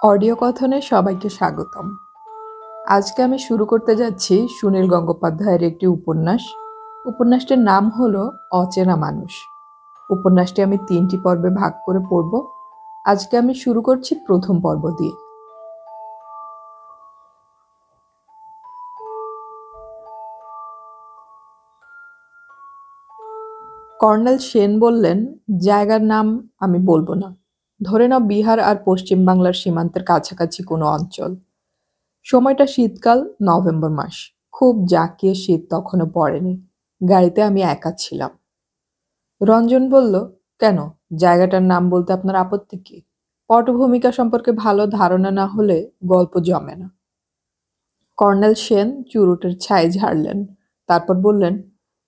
Audio কথনে সবাইকে স্বাগতম। আজকে আমি শুরু করতে যাচ্ছি সুনীল গঙ্গোপাধ্যায়ের একটি উপন্যাস। উপন্যাসটির নাম হলো অচেনা মানুষ। উপন্যাসটি আমি 3টি পর্বে ভাগ করে পড়ব। আজকে আমি শুরু করছি প্রথম পর্ব দিয়ে। কর্নেল সেন বললেন, জায়গার নাম আমি বলবো না, ধরে নাও বিহার আর পশ্চিম বাংলার সীমান্তের কাছাকাছি কোনো অঞ্চল। সময়টা শীতকাল, নভেম্বর মাস। খুব জাঁকিয়ে শীত তখনও পড়েনি। গাড়িতে আমি একা ছিলাম। রঞ্জন বলল, কেন, জায়গাটার নাম বলতে আপনার আপত্তি কি? পটভূমিকা সম্পর্কে ভালো ধারণা না হলে গল্প জমে না। কর্নেল সেন চুরুটের ছাই ঝাড়লেন। তারপর বললেন,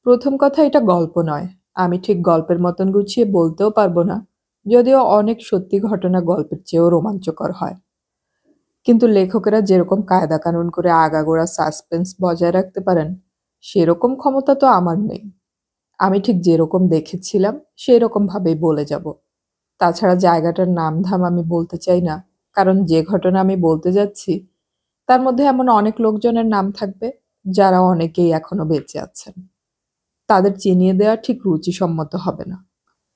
প্রথম কথা, এটা গল্প নয়। আমি ঠিক গল্পের মতন গুছিয়ে বলতেও পারবো না, যদিও অনেক সত্যি ঘটনা গল্পের চেয়েও রোমাঞ্চকর হয়। কিন্তু লেখকেরা যেরকম কায়দা কানুন করে আগাগোড়া সাসপেন্স বজায় রাখতে পারেন, সেরকম ক্ষমতা তো আমার নেই। আমি ঠিক যেরকম দেখেছিলাম সেই রকম ভাবেই বলে যাব। তাছাড়া জায়গাটার নাম ধাম আমি বলতে চাই না, কারণ যে ঘটনা আমি বলতে যাচ্ছি তার মধ্যে এমন অনেক লোকজনের নাম থাকবে যারা অনেকেই এখনো বেঁচে আছেন। তাদের চিনিয়ে দেওয়া ঠিক রুচিসম্মত হবে না।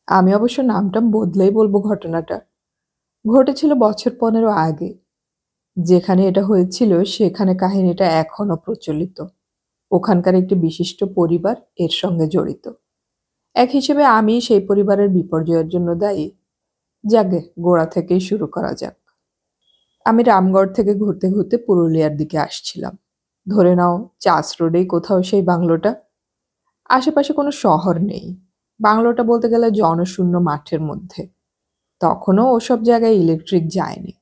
আমি অবশ্য নামটাম বদলেই বলবো ঘটনাটা। ঘটেছিল বছর 15 আগে। যেখানে এটা হয়েছিল সেখানে কাহিনীটা এখনো প্রচলিত। ওখানকার একটি বিশিষ্ট পরিবার এর সঙ্গে জড়িত। এক হিসেবে আমি সেই পরিবারের বিপর্যয়ের জন্য দায়ী। যাকে গোড়া থেকেই শুরু করা যাক। আমি রামগড় থেকে ঘুরতে ঘুরতে পুরুলিয়ার দিকে আসছিলাম। ধরে নাও চাস রোডেই কোথাও সেই বাংলোটা। আশেপাশে কোনো শহর নেই। বাংলোটা বলতে গেলে জনশূন্য মাঠের মধ্যে। তখনও ওসব জায়গায় ইলেকট্রিক যায়নি।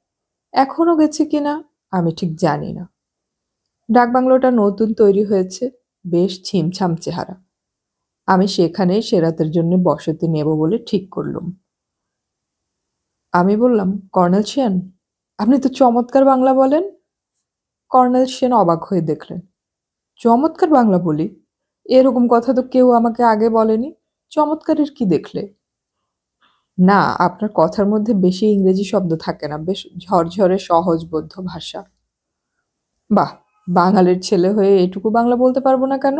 এখনো গেছে কিনা আমি ঠিক জানি না। ডাকবাংলোটা নতুন তৈরি হয়েছে, বেশ ছিমছাম চেহারা। আমি সেখানেই সে রাতের জন্য বসতি নেব বলে ঠিক করলুম। আমি বললাম, কর্নেল সেন, আপনি তো চমৎকার বাংলা বলেন। কর্নেল সেন অবাক হয়ে দেখলেন। চমৎকার বাংলা বলি? এরকম কথা তো কেউ আমাকে আগে বলেনি। চমৎকারের কি দেখলে? না, আপনার কথার মধ্যে বেশি ইংরেজি শব্দ থাকে না, বেশ ঝরঝরে সহজবোধ্য ভাষা। বাহ, বাঙালির ছেলে হয়ে এটুকু বাংলা বলতে পারবো না কেন?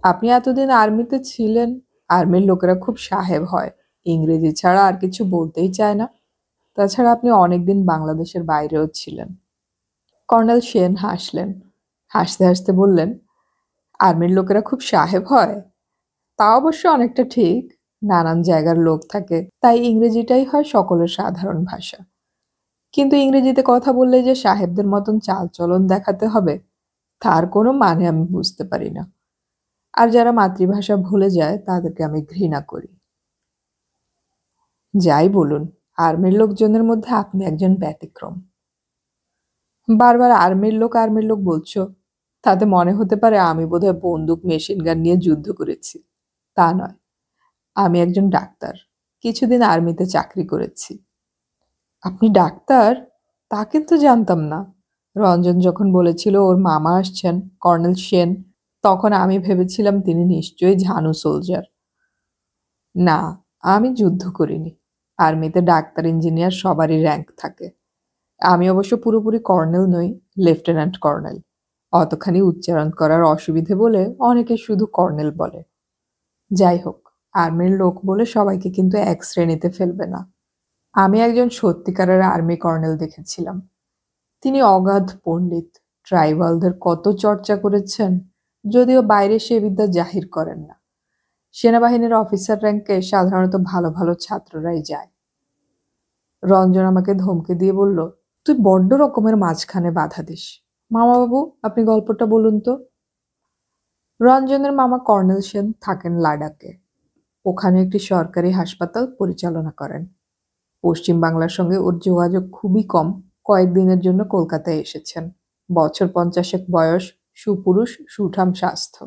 আপনি এতদিন আর্মিতে ছিলেন। আর্মির লোকেরা খুব সাহেব হয়, ইংরেজি ছাড়া আর কিছু বলতেই চায় না। তাছাড়া আপনি অনেকদিন বাংলাদেশের বাইরেও ছিলেন। কর্নেল সেন হাসলেন। হাসতে হাসতে বললেন, আর্মির লোকেরা খুব সাহেব হয়? তা অবশ্য অনেকটা ঠিক। নানান জায়গার লোক থাকে, তাই ইংরেজিটাই হয় সকলের সাধারণ ভাষা। কিন্তু ইংরেজিতে কথা বললে যে সাহেবদের মতন চালচলন দেখাতে হবে, তার কোনো মানে আমি বুঝতে পারি না। আর যারা মাতৃভাষা ভুলে যায় তাদেরকে আমি ঘৃণা করি। যাই বলুন, আর্মির লোকজনের মধ্যে আপনি একজন ব্যতিক্রম। বারবার আর্মির লোক বলছো, তাতে মনে হতে পারে আমি বোধহয় বন্দুক মেশিন গান নিয়ে যুদ্ধ করেছি। তা নয়, আমি একজন ডাক্তার। কিছুদিন আর্মিতে চাকরি করেছি। আপনি ডাক্তার? তা কিন্তু জানতাম না। রঞ্জন যখন বলেছিল ওর মামা আসছেন, কর্নেল সেন, তখন আমি ভেবেছিলাম তিনি নিশ্চয়ই ঝানু সোলজার। না, আমি যুদ্ধ করিনি। আর্মিতে ডাক্তার ইঞ্জিনিয়ার সবারই র্যাঙ্ক থাকে। আমি অবশ্য পুরোপুরি কর্নেল নই, লেফটেন্যান্ট কর্নেল। অতখানি উচ্চারণ করার অসুবিধে বলে অনেকে শুধু কর্নেল বলে। যাই হোক, আর্মির লোক বলে সবাইকে কিন্তু এক শ্রেণীতে ফেলবে না। আমি একজন সত্যিকারের আর্মি কর্নেল দেখেছিলাম। তিনি অগাধ পণ্ডিত, ট্রাইবালদের কত চর্চা করেছেন, যদিও বাইরে সে বিদ্যা জাহির করেন না। সেনাবাহিনীর অফিসার র্যাঙ্কে সাধারণত ভালো ভালো ছাত্ররাই যায়। রঞ্জন আমাকে ধমকে দিয়ে বলল, তুই বড্ড রকমের মাঝখানে বাধা দিস। মামাবাবু, আপনি গল্পটা বলুন তো। রঞ্জনের মামা কর্নেল সেন থাকেন লাডাকে। ওখানে একটি সরকারি হাসপাতাল পরিচালনা করেন। পশ্চিম বাংলার সঙ্গে ওর যোগাযোগ খুবই কম। কয়েকদিনের জন্য কলকাতায় এসেছেন। বছর 50 বয়স, সুপুরুষ, সুঠাম স্বাস্থ্য।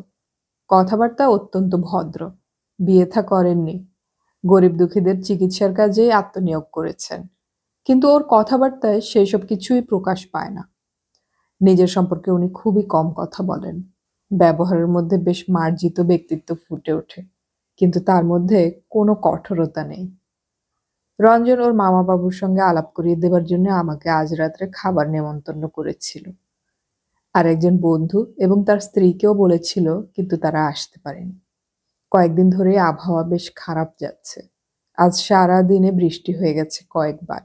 কথাবার্তা অত্যন্ত ভদ্র। বিয়ে থা করেননি। গরিব দুঃখীদের চিকিৎসার কাজে আত্মনিয়োগ করেছেন। কিন্তু ওর কথাবার্তায় সেসব কিছুই প্রকাশ পায় না। নিজের সম্পর্কে উনি খুবই কম কথা বলেন। ব্যবহারের মধ্যে বেশ মার্জিত ব্যক্তিত্ব ফুটে ওঠে, কিন্তু তার মধ্যে কোনো কঠোরতা নেই। রঞ্জন ওর মামা বাবুর সঙ্গে আলাপ করিয়ে দেবার জন্য আমাকে আজ রাত্রে খাবার নেমন্তন্ন করেছিল। আর একজন বন্ধু এবং তার স্ত্রীকেও বলেছিল, কিন্তু তারা আসতে পারেনি। কয়েকদিন ধরে আবহাওয়া বেশ খারাপ যাচ্ছে। আজ সারা দিনে বৃষ্টি হয়ে গেছে কয়েকবার।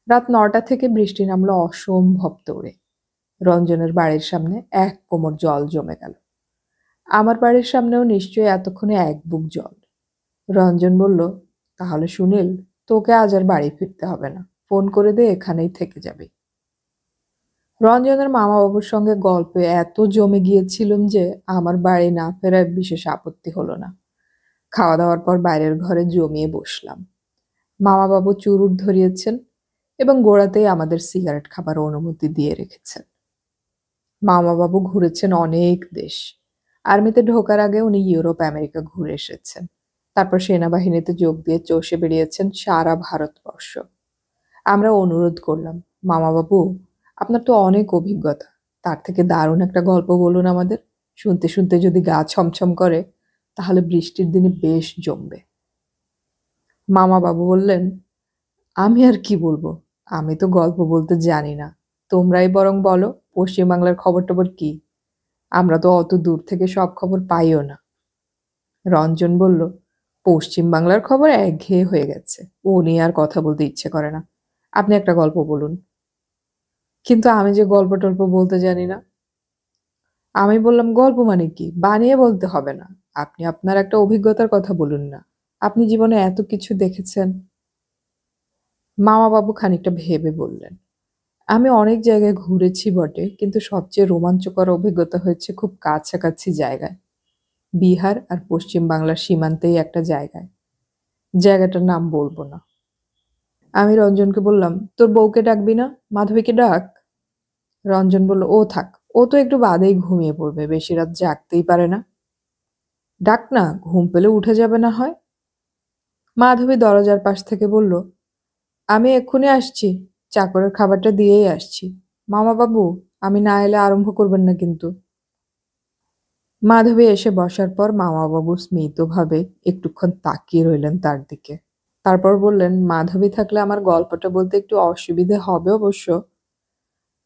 রাত ৯টা থেকে বৃষ্টি নামলো অসম্ভব তোড়ে। রঞ্জনের বাড়ির সামনে এক কোমর জল জমে গেল। আমার বাড়ির সামনেও নিশ্চয়ই এতক্ষণে এক বুক জল। রঞ্জন বলল, তাহলে সুনীল, তোকে আজ আর বাড়ি ফিরতে হবে না, ফোন করে দে, এখানেই থেকে যাবি। রঞ্জনের মামা বাবুর সঙ্গে গল্পে এত জমে গিয়েছিলাম যে আমার বাড়ি না ফেরায় বিশেষ আপত্তি হলো না। খাওয়া দাওয়ার পর বাইরের ঘরে জমিয়ে বসলাম। মামা বাবু চুরুট ধরিয়েছেন এবং গোড়াতেই আমাদের সিগারেট খাবার অনুমতি দিয়ে রেখেছেন। মামা বাবু ঘুরেছেন অনেক দেশ। আর্মিতে ঢোকার আগে উনি ইউরোপ আমেরিকা ঘুরে এসেছেন। তারপর সেনাবাহিনীতে যোগ দিয়ে চষে বেরিয়েছেন সারা ভারতবর্ষ। আমরা অনুরোধ করলাম, মামা বাবু, আপনার তো অনেক অভিজ্ঞতা, তার থেকে দারুণ একটা গল্প বলুন আমাদের। শুনতে শুনতে যদি গা ছমছম করে তাহলে বৃষ্টির দিনে বেশ জমবে। মামা বাবু বললেন, আমি আর কি বলবো, আমি তো গল্প বলতে জানি না, তোমরাই বরং বলো পশ্চিমবাংলার খবর টবর কি? আমরা তো অত দূর থেকে সব খবর পাইও না। রঞ্জন বলল, পশ্চিম বাংলার খবর একঘেয়ে হয়ে গেছে, ও নিয়ে আর কথা বলতে ইচ্ছে করে না। আপনি একটা গল্প বলুন। কিন্তু আমি যে গল্প টল্প বলতে জানি না। আমি বললাম, গল্প মানে কি? বানিয়ে বলতে হবে না। আপনি আপনার একটা অভিজ্ঞতার কথা বলুন না। আপনি জীবনে এত কিছু দেখেছেন। মামা বাবু খানিকটা ভেবে বললেন, আমি অনেক জায়গায় ঘুরেছি বটে, কিন্তু সবচেয়ে রোমাঞ্চকর অভিজ্ঞতা হয়েছে খুব কাছাকাছি জায়গায়। বিহার আর পশ্চিম বাংলার সীমান্তেই একটা জায়গায়। জায়গাটার নাম বলবো না। আমি রঞ্জনকে বললাম, তোর বউকে ডাকবি না? মাধবীকে ডাক। রঞ্জন বলল, ও থাক, ও তো একটু বাদেই ঘুমিয়ে পড়বে, বেশি রাত জাগতেই পারে না। ডাক না, ঘুম পেলে উঠে যাবে না হয়। মাধবী দরজার পাশ থেকে বলল, আমি এক্ষুনি আসছি, চাকরের খাবারটা দিয়েই আসছি। মামা বাবু, আমি না এলে আরম্ভ করবেন না কিন্তু। মাধবী এসে বসার পর মামাবাবু স্মিতভাবে একটুক্ষণ তাকিয়ে রইলেন তার দিকে। তারপর বললেন, মাধবী থাকলে আমার গল্পটা বলতে একটু অসুবিধে হবে অবশ্য।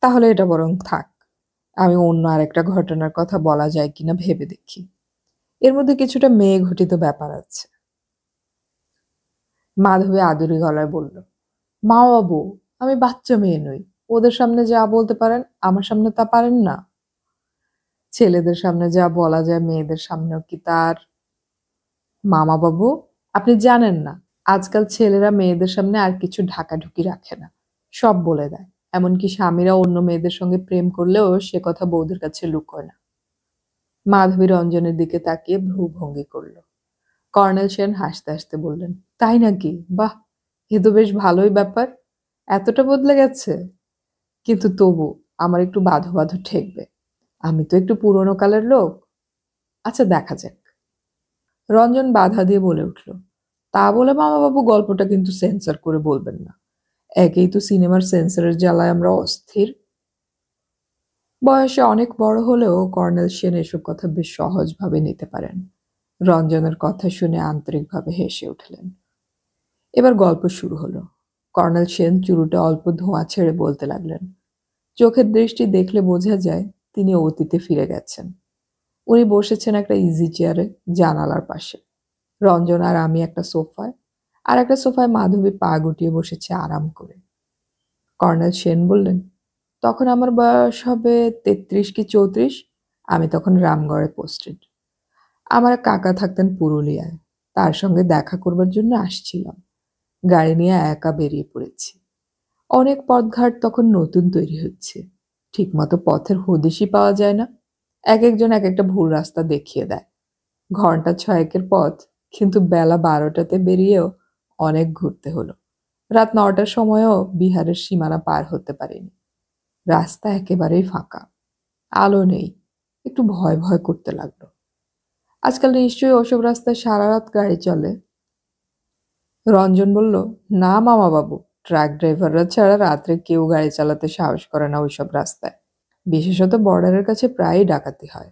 তাহলে এটা বরং থাক, আমি অন্য আরেকটা ঘটনার কথা বলা যায় কিনা ভেবে দেখি। এর মধ্যে কিছুটা মেয়ে ঘটিত ব্যাপার আছে। মাধবী আদুরি গলায় বলল, মা বাবু, আমি বাচ্চা মেয়ে নই। ওদের সামনে যা বলতে পারেন আমার সামনে তা পারেন না? ছেলেদের সামনে যা বলা যায় মেয়েদের সামনেও কি তার? মামা বাবু, আপনি জানেন না, আজকাল ছেলেরা মেয়েদের সামনে আর কিছু ঢাকাঢুকি রাখে না, সব বলে দেয়। এমনকি স্বামীরা অন্য মেয়েদের সঙ্গে প্রেম করলেও সে কথা বউদের কাছে লুকোয় না। মাধবী রঞ্জনের দিকে তাকিয়ে ভ্রুভঙ্গি করল। কর্নেল সেন হাসতে হাসতে বললেন, তাই নাকি? বাহ, এ তো বেশ ভালোই ব্যাপার। এতটা বদলে গেছে? কিন্তু তবু আমার একটু বাঁধো বাঁধো ঠেকবে। আমি তো একটু পুরনো কালের লোক। আচ্ছা, দেখা যাক। রঞ্জন বাধা দিয়ে বলে উঠল, তা বলে মামাবাবু গল্পটা কিন্তু সেন্সর করে বলবেন না। একেই তো সিনেমার সেন্সরের জ্বালায় আমরা অস্থির। বয়সে অনেক বড় হলেও কর্নেল সেন এসব কথা বেশ সহজভাবে নিতে পারেন। রঞ্জনের কথা শুনে আন্তরিকভাবে হেসে উঠলেন। এবার গল্প শুরু হলো। কর্নেল সেন চুরুটে অল্প ধোঁয়া ছেড়ে বলতে লাগলেন। চোখের দৃষ্টি দেখলে বোঝা যায় তিনি অতীতে ফিরে গেছেন। উনি বসেছেন একটা ইজি চেয়ারে জানালার পাশে। রঞ্জন আর আমি একটা সোফায়, আর একটা সোফায় মাধবী পা গুটিয়ে বসেছে আরাম করে। কর্নেল সেন বললেন, তখন আমার বয়স হবে ৩৩ কি ৩৪। আমি তখন রামগড়ে পোস্টেড। আমার এক কাকা থাকতেন পুরুলিয়ায়, তার সঙ্গে দেখা করবার জন্য আসছিলাম। গাড়ি নিয়ে একা বেরিয়ে পড়েছি। অনেক পথঘাট তখন নতুন তৈরি হচ্ছে, ঠিকমতো পথের হদিশই পাওয়া যায় না। এক একজন এক একটা ভুল রাস্তা দেখিয়ে দেয়। ঘন্টা ৬ পথ, কিন্তু বেলা ১২টাতে বেরিয়েও অনেক ঘুরতে হলো। রাত ৯টার সময়ও বিহারের সীমানা পার হতে পারিনি। রাস্তা একেবারেই ফাঁকা, আলো নেই। একটু ভয় ভয় করতে লাগলো। আজকাল নিশ্চয়ই ওসব রাস্তায় সারা রাত গাড়ি চলে। রঞ্জন বলল, না মামা বাবু, ট্রাক ড্রাইভাররা ছাড়া রাত্রে কেউ গাড়ি চালাতে সাহস করে না ওইসব রাস্তায়। বিশেষত বর্ডারের কাছে প্রায়ই ডাকাতি হয়।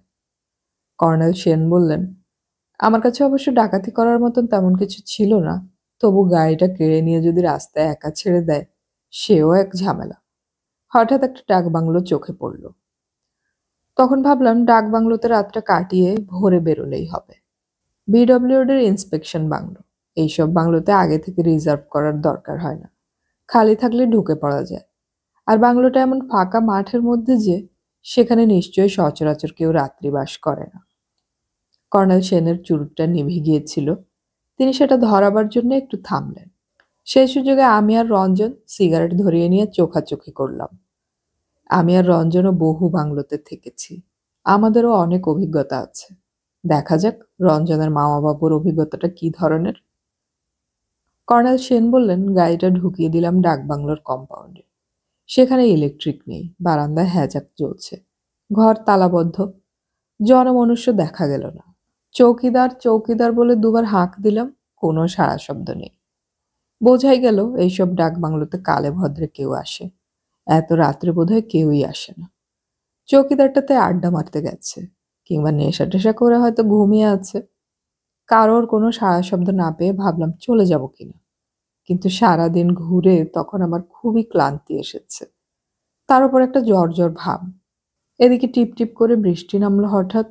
কর্নেল সেন বললেন, আমার কাছে অবশ্য ডাকাতি করার মতন তেমন কিছু ছিল না, তবু গাড়িটা কেড়ে নিয়ে যদি রাস্তায় একা ছেড়ে দেয়, সেও এক ঝামেলা। হঠাৎ একটা ডাক বাংলো চোখে পড়ল। তখন ভাবলাম ডাক বাংলোতে রাতটা কাটিয়ে ভোরে বেরোলেই হবে। বিডব্লিউডির ইন্সপেকশন বাংলো। এইসব বাংলোতে আগে থেকে রিজার্ভ করার দরকার হয় না, খালি থাকলে ঢুকে পড়া যায়। আর বাংলোটা এমন ফাঁকা মাঠের মধ্যে যে সেখানে নিশ্চয়ই সচরাচর কেউ রাত্রিবাস করে না। কর্নেল সেনের চুরুটটা নিভে গিয়েছিল, তিনি সেটা ধরাবার জন্য একটু থামলেন। সেই সুযোগে আমি আর রঞ্জন সিগারেট ধরিয়ে নিয়ে চোখাচোখি করলাম। আমি আর রঞ্জনও বহু বাংলোতে থেকেছি, আমাদেরও অনেক অভিজ্ঞতা আছে। দেখা যাক রঞ্জনের মামা বাবুর অভিজ্ঞতাটা কি ধরনের। কর্নেল সেন বললেন, গাড়িটা ঢুকিয়ে দিলাম ডাক বাংলোর কম্পাউন্ডে। সেখানে ইলেকট্রিক নেই, বারান্দায় হ্যাজাক জ্বলছে, ঘর তালাবদ্ধ, জনমনুষ্য দেখা গেল না। চৌকিদার চৌকিদার বলে দুবার হাঁক দিলাম, কোনো সাড়া শব্দ নেই। বোঝাই গেল এইসব ডাক বাংলোতে কালে ভদ্রে কেউ আসে, এত রাত্রে বোধহয় কেউই আসে না। চৌকিদারটাতে আড্ডা মারতে গেছে, কিংবা নেশা টেশা করে হয়তো ঘুমিয়ে আছে। কারোর কোনো সাড়া শব্দ না পেয়ে ভাবলাম চলে যাব কিনা, কিন্তু সারাদিন ঘুরে তখন আমার খুবই ক্লান্তি এসেছে, তার উপর একটা জ্বর জ্বর ভাব। এদিকে টিপ টিপ করে বৃষ্টি নামলো হঠাৎ।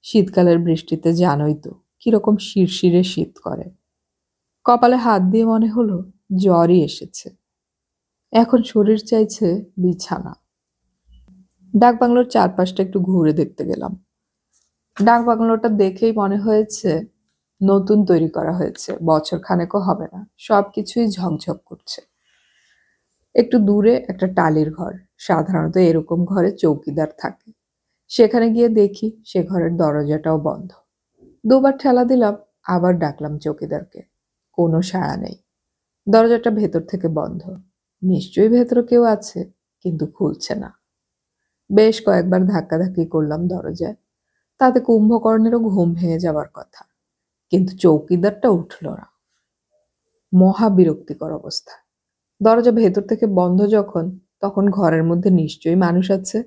শীতকালের বৃষ্টিতে জানোই তো কিরকম শিরশিরে শীত করে। কপালে হাত দিয়ে মনে হলো জ্বরই এসেছে। এখন শরীর চাইছে বিছানা। ডাক বাংলোর চারপাশটা একটু ঘুরে দেখতে গেলাম। ডাক বাংলোটা দেখেই মনে হয়েছে নতুন তৈরি করা হয়েছে, বছর খানেকও হবে না, সবকিছুই ঝকঝক করছে। একটু দূরে একটা টালির ঘর, সাধারণত এরকম ঘরে চৌকিদার থাকে। সেখানে গিয়ে দেখি সে ঘরের দরজাটাও বন্ধ। দুবার ঠেলা দিলাম, আবার ডাকলাম চৌকিদারকে, কোনো সাড়া নেই। দরজাটা ভেতর থেকে বন্ধ, নিশ্চয়ই ভেতরে কেউ আছে, কিন্তু খুলছে না। বেশ কয়েকবার ধাক্কাধাক্কি করলাম দরজায়, তাতে কুম্ভকর্ণেরও ঘুম ভেঙে যাবার কথা, কিন্তু চৌকিদারটা উঠল না। মহা বিরক্তিকর অবস্থা। দরজা ভেতর থেকে বন্ধ যখন, তখন ঘরের মধ্যে নিশ্চয়ই মানুষ আছে,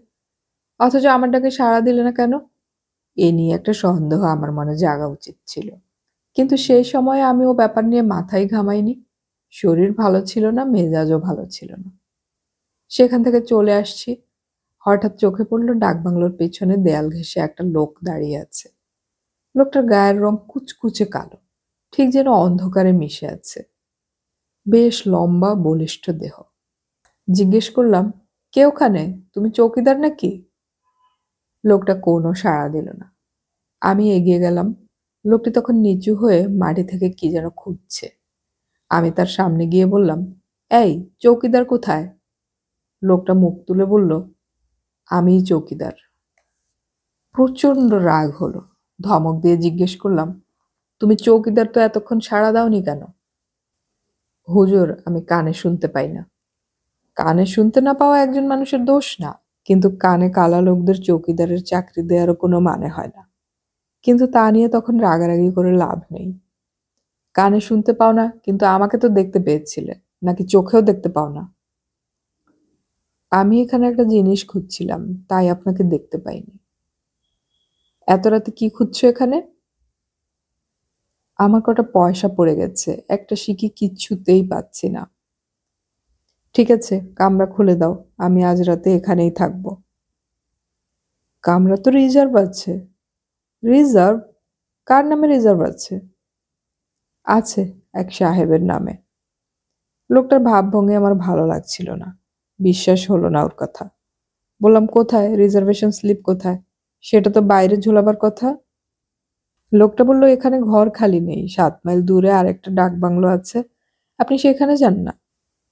অথচ আমার ডাকে সাড়া দিলে না কেন? এ নিয়ে একটা সন্দেহ আমার মনে জাগা উচিত ছিল, কিন্তু সেই সময় আমি ও ব্যাপার নিয়ে মাথাই ঘামাইনি। শরীর ভালো ছিল না, মেজাজও ভালো ছিল না। সেখান থেকে চলে আসছি, হঠাৎ চোখে পড়লো ডাকবাংলোর পেছনে দেয়াল ঘেঁষে একটা লোক দাঁড়িয়ে আছে। লোকটার গায়ের রং কুচকুচে কালো, ঠিক যেন অন্ধকারে মিশে আছে। বেশ লম্বা বলিষ্ঠ দেহ। জিজ্ঞেস করলাম, কে ওখানে? তুমি চৌকিদার নাকি? লোকটা কোনো সাড়া দিল না। আমি এগিয়ে গেলাম। লোকটি তখন নিচু হয়ে মাটি থেকে কি যেন খুঁজছে। আমি তার সামনে গিয়ে বললাম, এই চৌকিদার কোথায়? লোকটা মুখ তুলে বলল, আমিই চৌকিদার। প্রচন্ড রাগ হলো। ধমক দিয়ে জিজ্ঞেস করলাম, তুমি চৌকিদার তো এতক্ষণ সাড়া দাওনি কেন? হুজুর, আমি কানে শুনতে পাই না। কানে শুনতে না পাওয়া একজন মানুষের দোষ না, কিন্তু কানে কালা লোকদের চৌকিদারের চাকরি দেওয়ারও কোনো মানে হয় না। কিন্তু তা নিয়ে তখন রাগারাগি করে লাভ নেই। কানে শুনতে পাও না, কিন্তু আমাকে তো দেখতে পেয়েছিলে, নাকি চোখেও দেখতে পাও না? আমি এখানে একটা জিনিস খুঁজছিলাম, তাই আপনাকে দেখতে পাইনি। এত রাতে কি খুঁজছো এখানে? আমার কটা পয়সা পড়ে গেছে, একটা সিকি কিচ্ছুতেই পাচ্ছি না। ঠিক আছে, কামরা খুলে দাও, আমি আজ রাতে এখানেই থাকবো। কামরা তো রিজার্ভ আছে। রিজার্ভ? কার নামে রিজার্ভ আছে? আছে, এক সাহেবের নামে। লোকটার ভাবভঙ্গি আমার ভালো লাগছিল না, বিশ্বাস হলো না ওর কথা। বললাম, কোথায় রিজার্ভেশন স্লিপ কোথায়? সেটা তো বাইরে ঝোলাবার কথা। লোকটা বলল, এখানে ঘর খালি নেই, 7 মাইল দূরে আরেকটা ডাক বাংলো আছে, আপনি সেখানে যান না,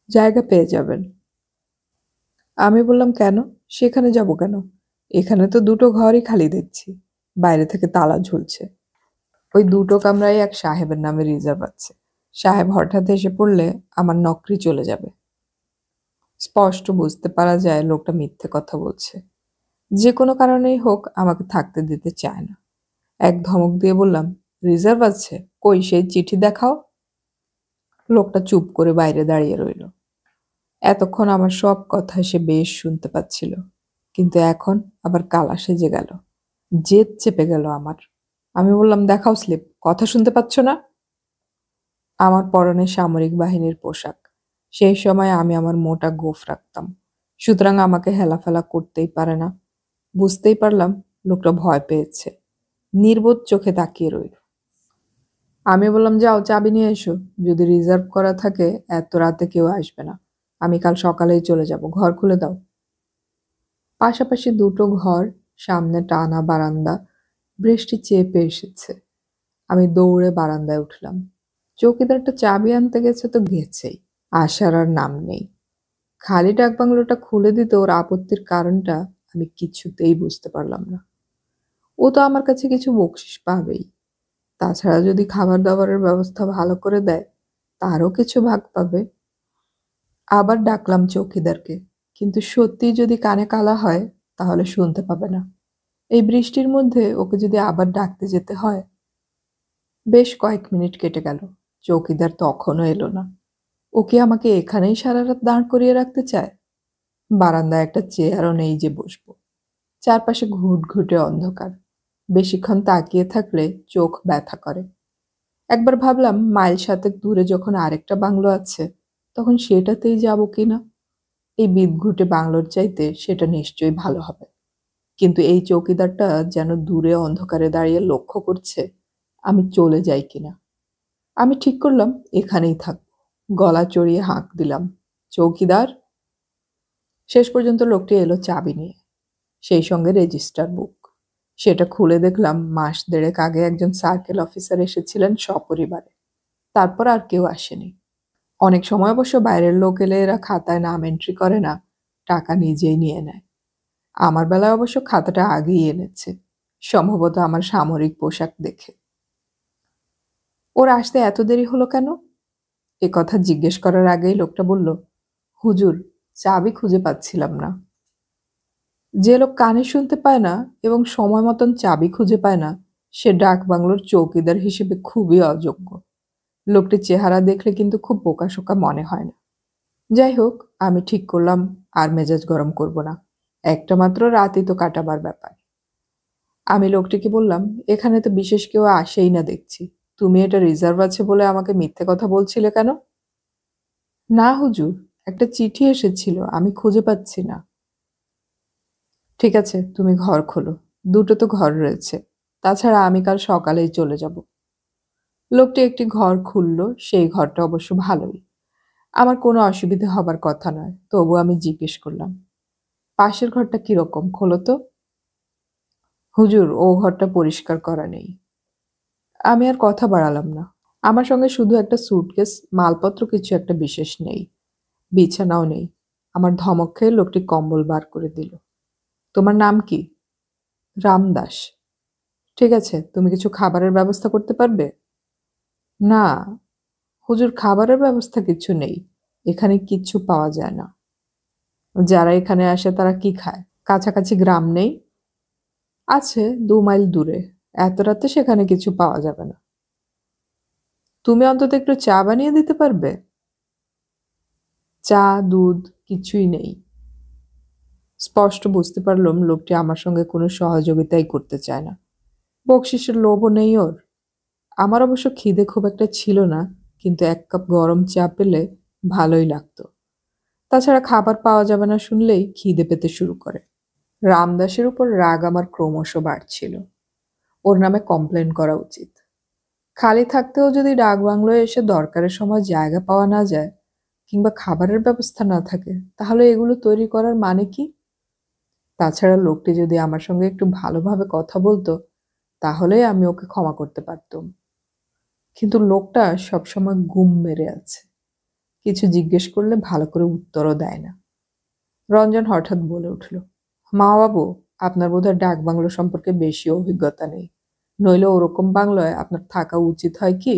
জায়গা পেয়ে যাবেন। আমি বললাম, কেন? সেখানে যাব কেন? এখানে তো দুটো ঘরই খালি দেখছি, বাইরে থেকে তালা ঝুলছে। ওই দুটো কামরায় এক সাহেবের নামে রিজার্ভ আছে। সাহেব হঠাৎ এসে পড়লে আমার নকরি চলে যাবে। স্পষ্ট বুঝতে পারা যায় লোকটা মিথ্যে কথা বলছে। যে কোনো কারণেই হোক আমাকে থাকতে দিতে চায় না। এক ধমক দিয়ে বললাম, রিজার্ভ আছে? কই সেই চিঠি দেখাও। লোকটা চুপ করে বাইরে দাঁড়িয়ে রইল। এতক্ষণ আমার সব কথা সে বেশ শুনতে পাচ্ছিল, কিন্তু এখন আবার কালা সেজে গেল। জেদ চেপে গেল আমার। আমি বললাম, দেখাও স্লিপ, কথা শুনতে পাচ্ছ না? আমার পরনে সামরিক বাহিনীর পোশাক। সেই সময় আমি আমার মোটা গোঁফ রাখতাম, সুতরাং আমাকে হেলাফেলা করতেই পারে না। বুঝতেই পারলাম লোকটা ভয় পেয়েছে, নির্বোধ চোখে তাকিয়ে রইল। আমি বললাম, যাও চাবি নিয়ে এসো। যদি রিজার্ভ করা থাকে এত রাতে কেউ আসবে না। আমি কাল সকালেই চলে যাব, ঘর খুলে দাও। পাশাপাশি দুটো ঘর, সামনে টানা বারান্দা, বৃষ্টি চেপে এসেছে। আমি দৌড়ে বারান্দায় উঠলাম। চৌকিদারটা চাবি আনতে গেছে তো গেছেই, আসার আর নাম নেই। খালি ডাকবাংলোটা খুলে দিতে ওর আপত্তির কারণটা আমি কিছুতেই বুঝতে পারলাম না। ও তো আমার কাছে কিছু বকশিশ পাবেই, তাছাড়া যদি খাবার দাবারের ব্যবস্থা ভালো করে দেয় তারও কিছু ভাগ পাবে। আবার ডাকলাম চৌকিদারকে, কিন্তু সত্যিই যদি কানে কালা হয় তাহলে শুনতে পাবে না। এই বৃষ্টির মধ্যে ওকে যদি আবার ডাকতে যেতে হয়। বেশ কয়েক মিনিট কেটে গেল, চৌকিদার তখনও এলো না। ও কি আমাকে এখানেই সারা রাত দাঁড় করিয়ে রাখতে চায়? বারান্দায় একটা চেয়ারও নেই যে বসবো। চারপাশে ঘুটঘুটে অন্ধকার, বেশিক্ষণ তাকিয়ে থাকলে চোখ ব্যথা করে। একবার ভাবলাম মাইল ৭ দূরে যখন আরেকটা বাংলো আছে তখন সেটাতেই যাব কিনা। এই বিদঘুটে বাংলোর চাইতে সেটা নিশ্চয়ই ভালো হবে। কিন্তু এই চৌকিদারটা যেন দূরে অন্ধকারে দাঁড়িয়ে লক্ষ্য করছে আমি চলে যাই কিনা। আমি ঠিক করলাম এখানেই থাকবো। গলা চড়িয়ে হাঁক দিলাম, চৌকিদার। শেষ পর্যন্ত লোকটি এলো চাবি নিয়ে, সেই সঙ্গে রেজিস্টার বুক। সেটা খুলে দেখলাম মাস দেড়েক আগে একজন সার্কেল অফিসার এসেছিলেন সপরিবারে। তারপর আর কেউ আসেনি। অনেক সময় অবশ্য বাইরের লোক এলে এরা খাতায় নাম এন্ট্রি করে না, টাকা নিজেই নিয়ে নেয়। আমার বেলায় অবশ্য খাতাটা আগেই এনেছে, সম্ভবত আমার সামরিক পোশাক দেখে। ওর আসতে এত দেরি হলো কেন? এ কথা জিজ্ঞেস করার আগেই লোকটা বলল, হুজুর, চাবি খুঁজে পাচ্ছিলাম না। যে লোক কানে শুনতে পায় না এবং সময় মতন চাবি খুঁজে পায় না সে ডাক বাংলোর চৌকিদার হিসেবে খুবই অযোগ্য। লোকটির চেহারা দেখলে কিন্তু খুব বোকাশোকা মনে হয় না। যাই হোক, আমি ঠিক করলাম আর মেজাজ গরম করব না। একটা মাত্র রাতই তো কাটাবার ব্যাপার। আমি লোকটিকে বললাম, এখানে তো বিশেষ কেউ আসেই না দেখছি। তুমি এটা রিজার্ভ আছে বলে আমাকে মিথ্যে কথা বলছিলে কেন? না হুজুর, একটা চিঠি এসেছিল, আমি খুঁজে পাচ্ছি না। ঠিক আছে, তুমি ঘর খোলো। দুটো তো ঘর রয়েছে, তাছাড়া আমি কাল সকালেই চলে যাব। লোকটি একটি ঘর খুলল, সেই ঘরটা অবশ্য ভালোই। আমার কোনো অসুবিধা হবার কথা নয়, তবু আমি জিজ্ঞেস করলাম, পাশের ঘরটা কিরকম, খোলো তো। হুজুর, ও ঘরটা পরিষ্কার করা নেই। আমি আর কথা বাড়ালাম না। আমার সঙ্গে শুধু একটা সুটকেস, মালপত্র কিছু একটা বিশেষ নেই, বিছানাও নেই। আমার ধমক খেয়ে লোকটি কম্বল বার করে দিল। তোমার নাম কি? রামদাস। ঠিক আছে, তুমি কিছু খাবারের ব্যবস্থা করতে পারবে? না হুজুর, খাবারের ব্যবস্থা কিছু নেই, এখানে কিচ্ছু পাওয়া যায় না। যারা এখানে আসে তারা কি খায়? কাছাকাছি গ্রাম নেই? আছে, ২ মাইল দূরে। এত রাতে সেখানে কিছু পাওয়া যাবে না। তুমি অন্তত একটু চা বানিয়ে দিতে পারবে? চা, দুধ কিছুই নেই। স্পষ্ট বুঝতে পারলাম লোকটি আমার সঙ্গে কোনো সহযোগিতাই করতে চায় না। বকশিসের লোভও নেই ওর। আমার অবশ্য খিদে খুব একটা ছিল না, কিন্তু ১ কাপ গরম চা পেলে ভালোই লাগতো। তাছাড়া খাবার পাওয়া যাবে না শুনলেই খিদে পেতে শুরু করে। রামদাসের উপর রাগ আমার ক্রমশ বাড়ছিল। ওর নামে কমপ্লেন করা উচিত। খালি থাকতেও যদি ডাকবাংলোয় এসে দরকারের সময় জায়গা পাওয়া না যায় কিংবা খাবারের ব্যবস্থা না থাকে তাহলে এগুলো তৈরি করার মানে কি? তাছাড়া লোকটি যদি আমার সঙ্গে একটু ভালোভাবে কথা বলতো তাহলেই আমি ওকে ক্ষমা করতে পারতুম। কিন্তু লোকটা সবসময় গুম মেরে আছে, কিছু জিজ্ঞেস করলে ভালো করে উত্তরও দেয় না। রঞ্জন হঠাৎ বলে উঠল, মা বাবু, আপনার বোধহয় ডাক বাংলো সম্পর্কে বেশি অভিজ্ঞতা নেই, নইলে ওরকম বাংলোয় আপনার থাকা উচিত হয় কি?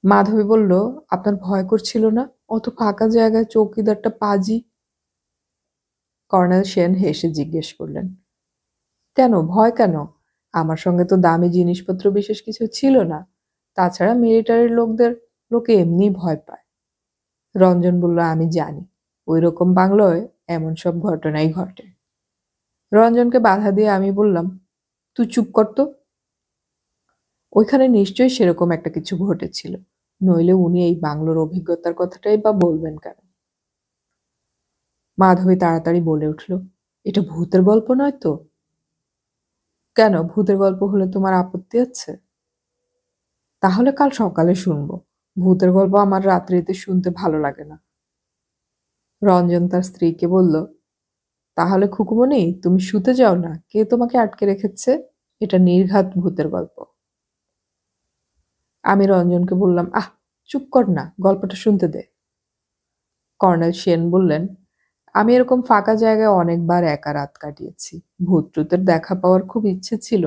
মাধবী বলল, আপনার ভয় করছিল না? অত ফাঁকা জায়গায় চৌকিদারটা পাজি। কর্নেল সেন হেসে জিজ্ঞেস করলেন, কেন ভয় কেন? আমার সঙ্গে তো দামি জিনিসপত্র বিশেষ কিছু ছিল না। তাছাড়া মিলিটারির লোকে এমনি ভয় পায়। রঞ্জন বলল, আমি জানি, ওই রকম বাংলোয় এমন সব ঘটনাই ঘটে। রঞ্জনকে বাধা দিয়ে আমি বললাম, তুই চুপ কর তো। ওইখানে নিশ্চয়ই সেরকম একটা কিছু ঘটেছিল। নইলে উনি এই বাংলোর অভিজ্ঞতার কথাটাই বা বলবেন কেন? মাধবী তাড়াতাড়ি বলে উঠল, এটা ভূতের গল্প নয় তো? কেন, ভূতের গল্প হলে তোমার আপত্তি আছে? তাহলে কাল সকালে শুনবো। ভূতের গল্প আমার রাত্রিতে শুনতে ভালো লাগে না। রঞ্জন তার স্ত্রীকে বলল, তাহলে খুকুমণি তুমি শুতে যাও না, কে তোমাকে আটকে রেখেছে? এটা নির্ঘাত ভূতের গল্প। আমি রঞ্জনকে বললাম, চুপ কর না, গল্পটা শুনতে দে। কর্নেল সেন বললেন, আমি এরকম ফাঁকা জায়গায় অনেকবার একা রাত কাটিয়েছি। ভূত টুতের দেখা পাওয়ার খুব ইচ্ছে ছিল,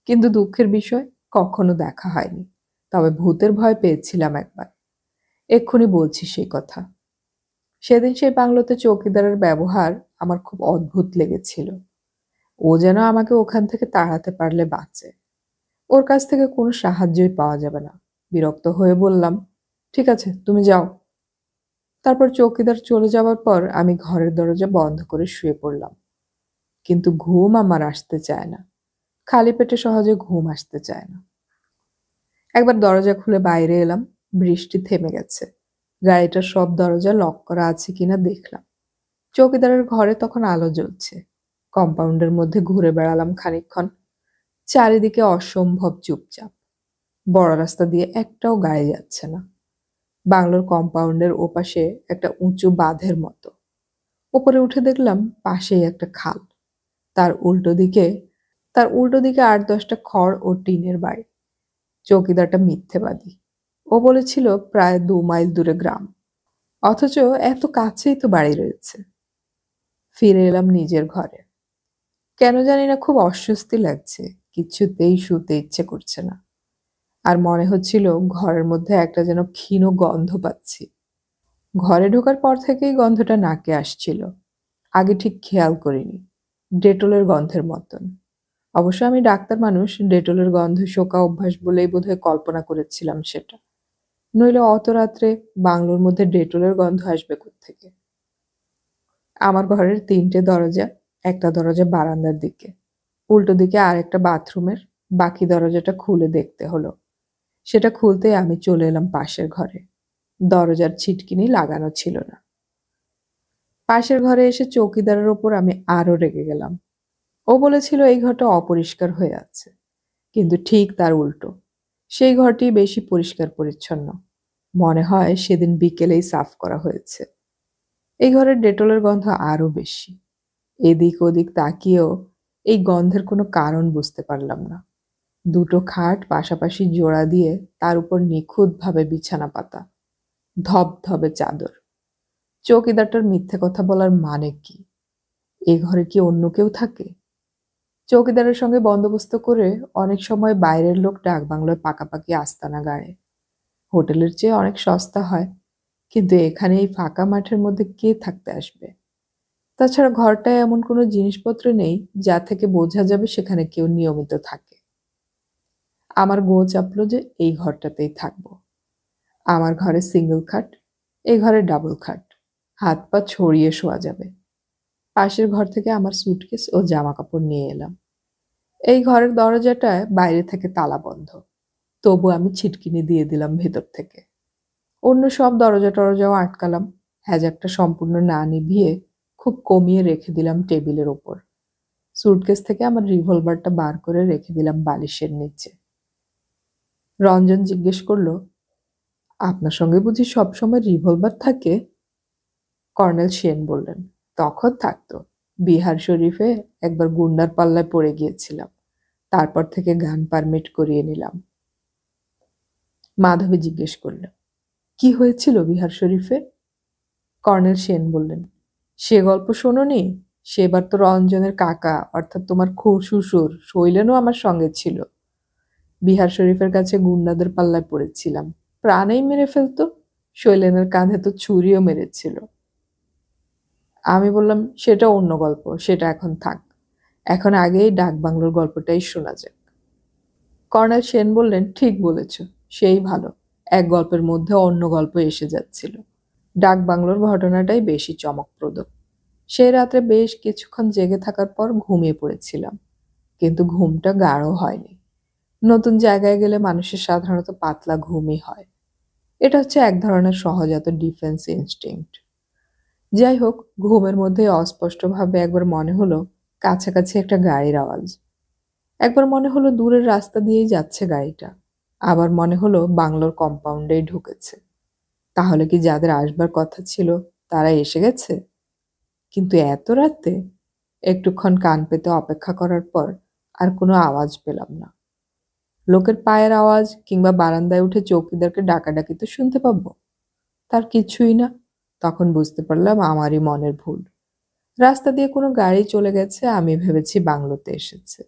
কিন্তু দুঃখের বিষয় কখনো দেখা হয়নি। তবে ভূতের ভয় পেয়েছিলাম একবার। এক্ষুনি বলছি সেই কথা। সেদিন সেই বাংলোতে চৌকিদারের ব্যবহার আমার খুব অদ্ভুত লেগেছিল। ও যেন আমাকে ওখান থেকে তাড়াতে পারলে বাঁচে। ওর কাছ থেকে কোনো সাহায্যই পাওয়া যাবে না। বিরক্ত হয়ে বললাম, ঠিক আছে তুমি যাও। তারপর চৌকিদার চলে যাওয়ার পর আমি ঘরের দরজা বন্ধ করে শুয়ে পড়লাম। কিন্তু ঘুম আমার আসতে চায় না। খালি পেটে সহজে ঘুম আসতে চায় না। একবার দরজা খুলে বাইরে এলাম। বৃষ্টি থেমে গেছে। গাড়িটার সব দরজা লক করা আছে কিনা দেখলাম। চৌকিদারের ঘরে তখন আলো জ্বলছে। কম্পাউন্ডের মধ্যে ঘুরে বেড়ালাম খানিকক্ষণ। চারিদিকে অসম্ভব চুপচাপ। বড় রাস্তা দিয়ে একটাও গাড়ি যাচ্ছে না। বাংলোর কম্পাউন্ডের ওপাশে একটা উঁচু বাঁধের মতো। উপরে উঠে দেখলাম পাশেই একটা খাল। তার উল্টো দিকে ৮-১০টা খড় ও টিনের বাড়ি। চৌকিদারটা মিথ্যেবাদী। ও বলেছিল প্রায় ২ মাইল দূরে গ্রাম, অথচ এত কাছেই তো বাড়ি রয়েছে। ফিরে এলাম নিজের ঘরে। কেন জানি না খুব অস্বস্তি লাগছে। কিছুতেই শুতে ইচ্ছে করছে না। আর মনে হচ্ছিল ঘরের মধ্যে একটা যেন ক্ষীণ গন্ধ পাচ্ছি। ঘরে ঢোকার পর থেকেই গন্ধটা নাকে আসছিল। আগে ঠিক খেয়াল করিনি। ডেটলের গন্ধের মতন। অবশ্য আমি ডাক্তার মানুষ, ডেটলের গন্ধ শোকা অভ্যাস বলেই বোধহয় কল্পনা করেছিলাম সেটা। নইলে অত রাত্রে বাংলোর মধ্যে ডেটলের গন্ধ আসবে কোত্থেকে? আমার ঘরের ৩টে দরজা। একটা দরজা বারান্দার দিকে, উল্টো দিকে আর একটা বাথরুমের। বাকি দরজাটা খুলে দেখতে হলো। সেটা খুলতেই আমি চলে এলাম পাশের ঘরে। দরজার ছিটকিনি লাগানো ছিল না। পাশের ঘরে এসে চৌকিদারের ওপর আমি আরো রেগে গেলাম। ও বলেছিল এই ঘরটা অপরিষ্কার হয়ে আছে, কিন্তু ঠিক তার উল্টো। সেই ঘরটি বেশি পরিষ্কার পরিচ্ছন্ন। মনে হয় সেদিন বিকেলেই সাফ করা হয়েছে। এই ঘরের ডেটলের গন্ধ আরো বেশি। এদিক ওদিক তাকিয়েও এই গন্ধের কোনো কারণ বুঝতে পারলাম না। ২টো খাট পাশাপাশি জোড়া দিয়ে তার উপর নিখুঁতভাবে বিছানা পাতা, ধবধবে চাদর। চৌকিদারটার মিথ্যে কথা বলার মানে কি? এ ঘরে কি অন্য কেউ থাকে? চৌকিদারের সঙ্গে বন্দোবস্ত করে অনেক সময় বাইরের লোক ডাকবাংলোয় পাকাপাকি আস্তানা গাড়ে। হোটেলের চেয়ে অনেক সস্তা হয়, কিন্তু এখানে এই ফাঁকা মাঠের মধ্যে কে থাকতে আসবে? তাছাড়া ঘরটায় এমন কোনো জিনিসপত্র নেই যা থেকে বোঝা যাবে সেখানে কেউ নিয়মিত থাকে। আমার গো চাপলো যে এই ঘরটাতেই থাকবো। আমার ঘরে সিঙ্গল খাট, এই ঘরে ডাবল খাট। হাত পা ছড়িয়ে শোয়া যাবে। পাশের ঘর থেকে আমার সুটকেস ও জামা কাপড় নিয়ে এলাম। এই ঘরের দরজাটায় বাইরে থেকে তালা বন্ধ, তবু আমি ছিটকিনি দিয়ে দিলাম ভেতর থেকে। অন্য সব দরজা টরজাও আটকালাম। হ্যাজাকটা সম্পূর্ণ না নিভিয়ে খুব কমিয়ে রেখে দিলাম টেবিলের ওপর। সুটকেস থেকে আমার রিভলভারটা বার করে রেখে দিলাম বালিশের নিচে। রঞ্জন জিজ্ঞেস করলো, আপনার সঙ্গে বুঝি সবসময় রিভলভার থাকে? কর্নেল সেন বললেন, তখন থাকতো। বিহার শরীফে একবার গুন্ডার পাল্লায় পড়ে গিয়েছিলাম। তারপর থেকে গান পারমিট করিয়ে নিলাম। মাধবী জিজ্ঞেস করল, কি হয়েছিল বিহার শরীফে? কর্নেল সেন বললেন, সে গল্প শোনোনি? সেবার তো রঞ্জনের কাকা অর্থাৎ তোমার শ্বশুর শৈলেনও আমার সঙ্গে ছিল। বিহার শরীফের কাছে গুন্ডাদের পাল্লায় পড়েছিলাম। প্রাণেই মেরে ফেলতো। শৈলেনের কাঁধে তো ছুরিও মেরেছিল। আমি বললাম, সেটা অন্য গল্প, সেটা এখন থাক। এখন আগেই ডাক বাংলোর গল্পটাই শোনা যাক। কর্নেল সেন বললেন, ঠিক বলেছ, সেই ভালো। এক গল্পের মধ্যে অন্য গল্প এসে যাচ্ছিল। ডাক বাংলোর ঘটনাটাই বেশি চমকপ্রদ। সেই রাত্রে বেশ কিছুক্ষণ জেগে থাকার পর ঘুমিয়ে পড়েছিলাম, কিন্তু ঘুমটা গাঢ় হয়নি। নতুন জায়গায় গেলে মানুষের সাধারণত পাতলা ঘুমই হয়। এটা হচ্ছে এক ধরনের সহজাত ডিফেন্স ইনস্টিংক্ট। যাই হোক, ঘুমের মধ্যে অস্পষ্টভাবে একবার মনে হলো কাছাকাছি একটা গাড়ির আওয়াজ। একবার মনে হলো দূরের রাস্তা দিয়েই যাচ্ছে গাড়িটা। আবার মনে হলো বাংলোর কম্পাউন্ডেই ঢুকেছে। তাহলে কি যাদের আসবার কথা ছিল তারা এসে গেছে? কিন্তু এত রাতে? একটুক্ষণ কান পেতে অপেক্ষা করার পর আর কোনো আওয়াজ পেলাম না। লোকের পায়ের আওয়াজ কিংবা বারান্দায় উঠে চৌকিদারকে ডাকাডাকি তো শুনতে পাবো, তার কিছুই না। তখন বুঝতে পারলাম আমারই মনের ভুল। রাস্তা দিয়ে কোনো গাড়ি চলে গেছে, আমি ভেবেছি বাংলোতে এসেছে।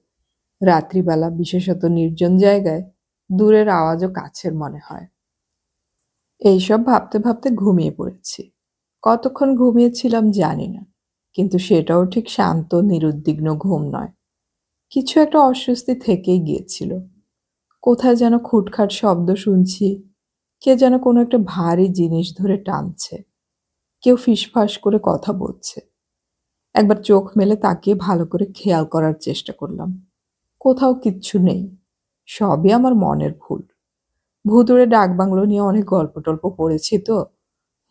রাত্রিবেলা, বিশেষত নির্জন জায়গায়, দূরের আওয়াজও কাছের মনে হয়। এইসব ভাবতে ভাবতে ঘুমিয়ে পড়েছি। কতক্ষণ ঘুমিয়েছিলাম জানি না, কিন্তু সেটাও ঠিক শান্ত নিরুদ্বিগ্ন ঘুম নয়। কিছু একটা অস্বস্তি থেকেই গিয়েছিল। কোথায় যেন খুটখাট শব্দ শুনছি। কে যেন কোনো একটা ভারী জিনিস ধরে টানছে। কেউ ফিসফাস করে কথা বলছে। একবার চোখ মেলে তাকিয়ে ভালো করে খেয়াল করার চেষ্টা করলাম। কোথাও কিচ্ছু নেই। সবই আমার মনের ভুল। ভুতুড়ে ডাকবাংলো নিয়ে অনেক গল্প টল্প পড়েছি তো,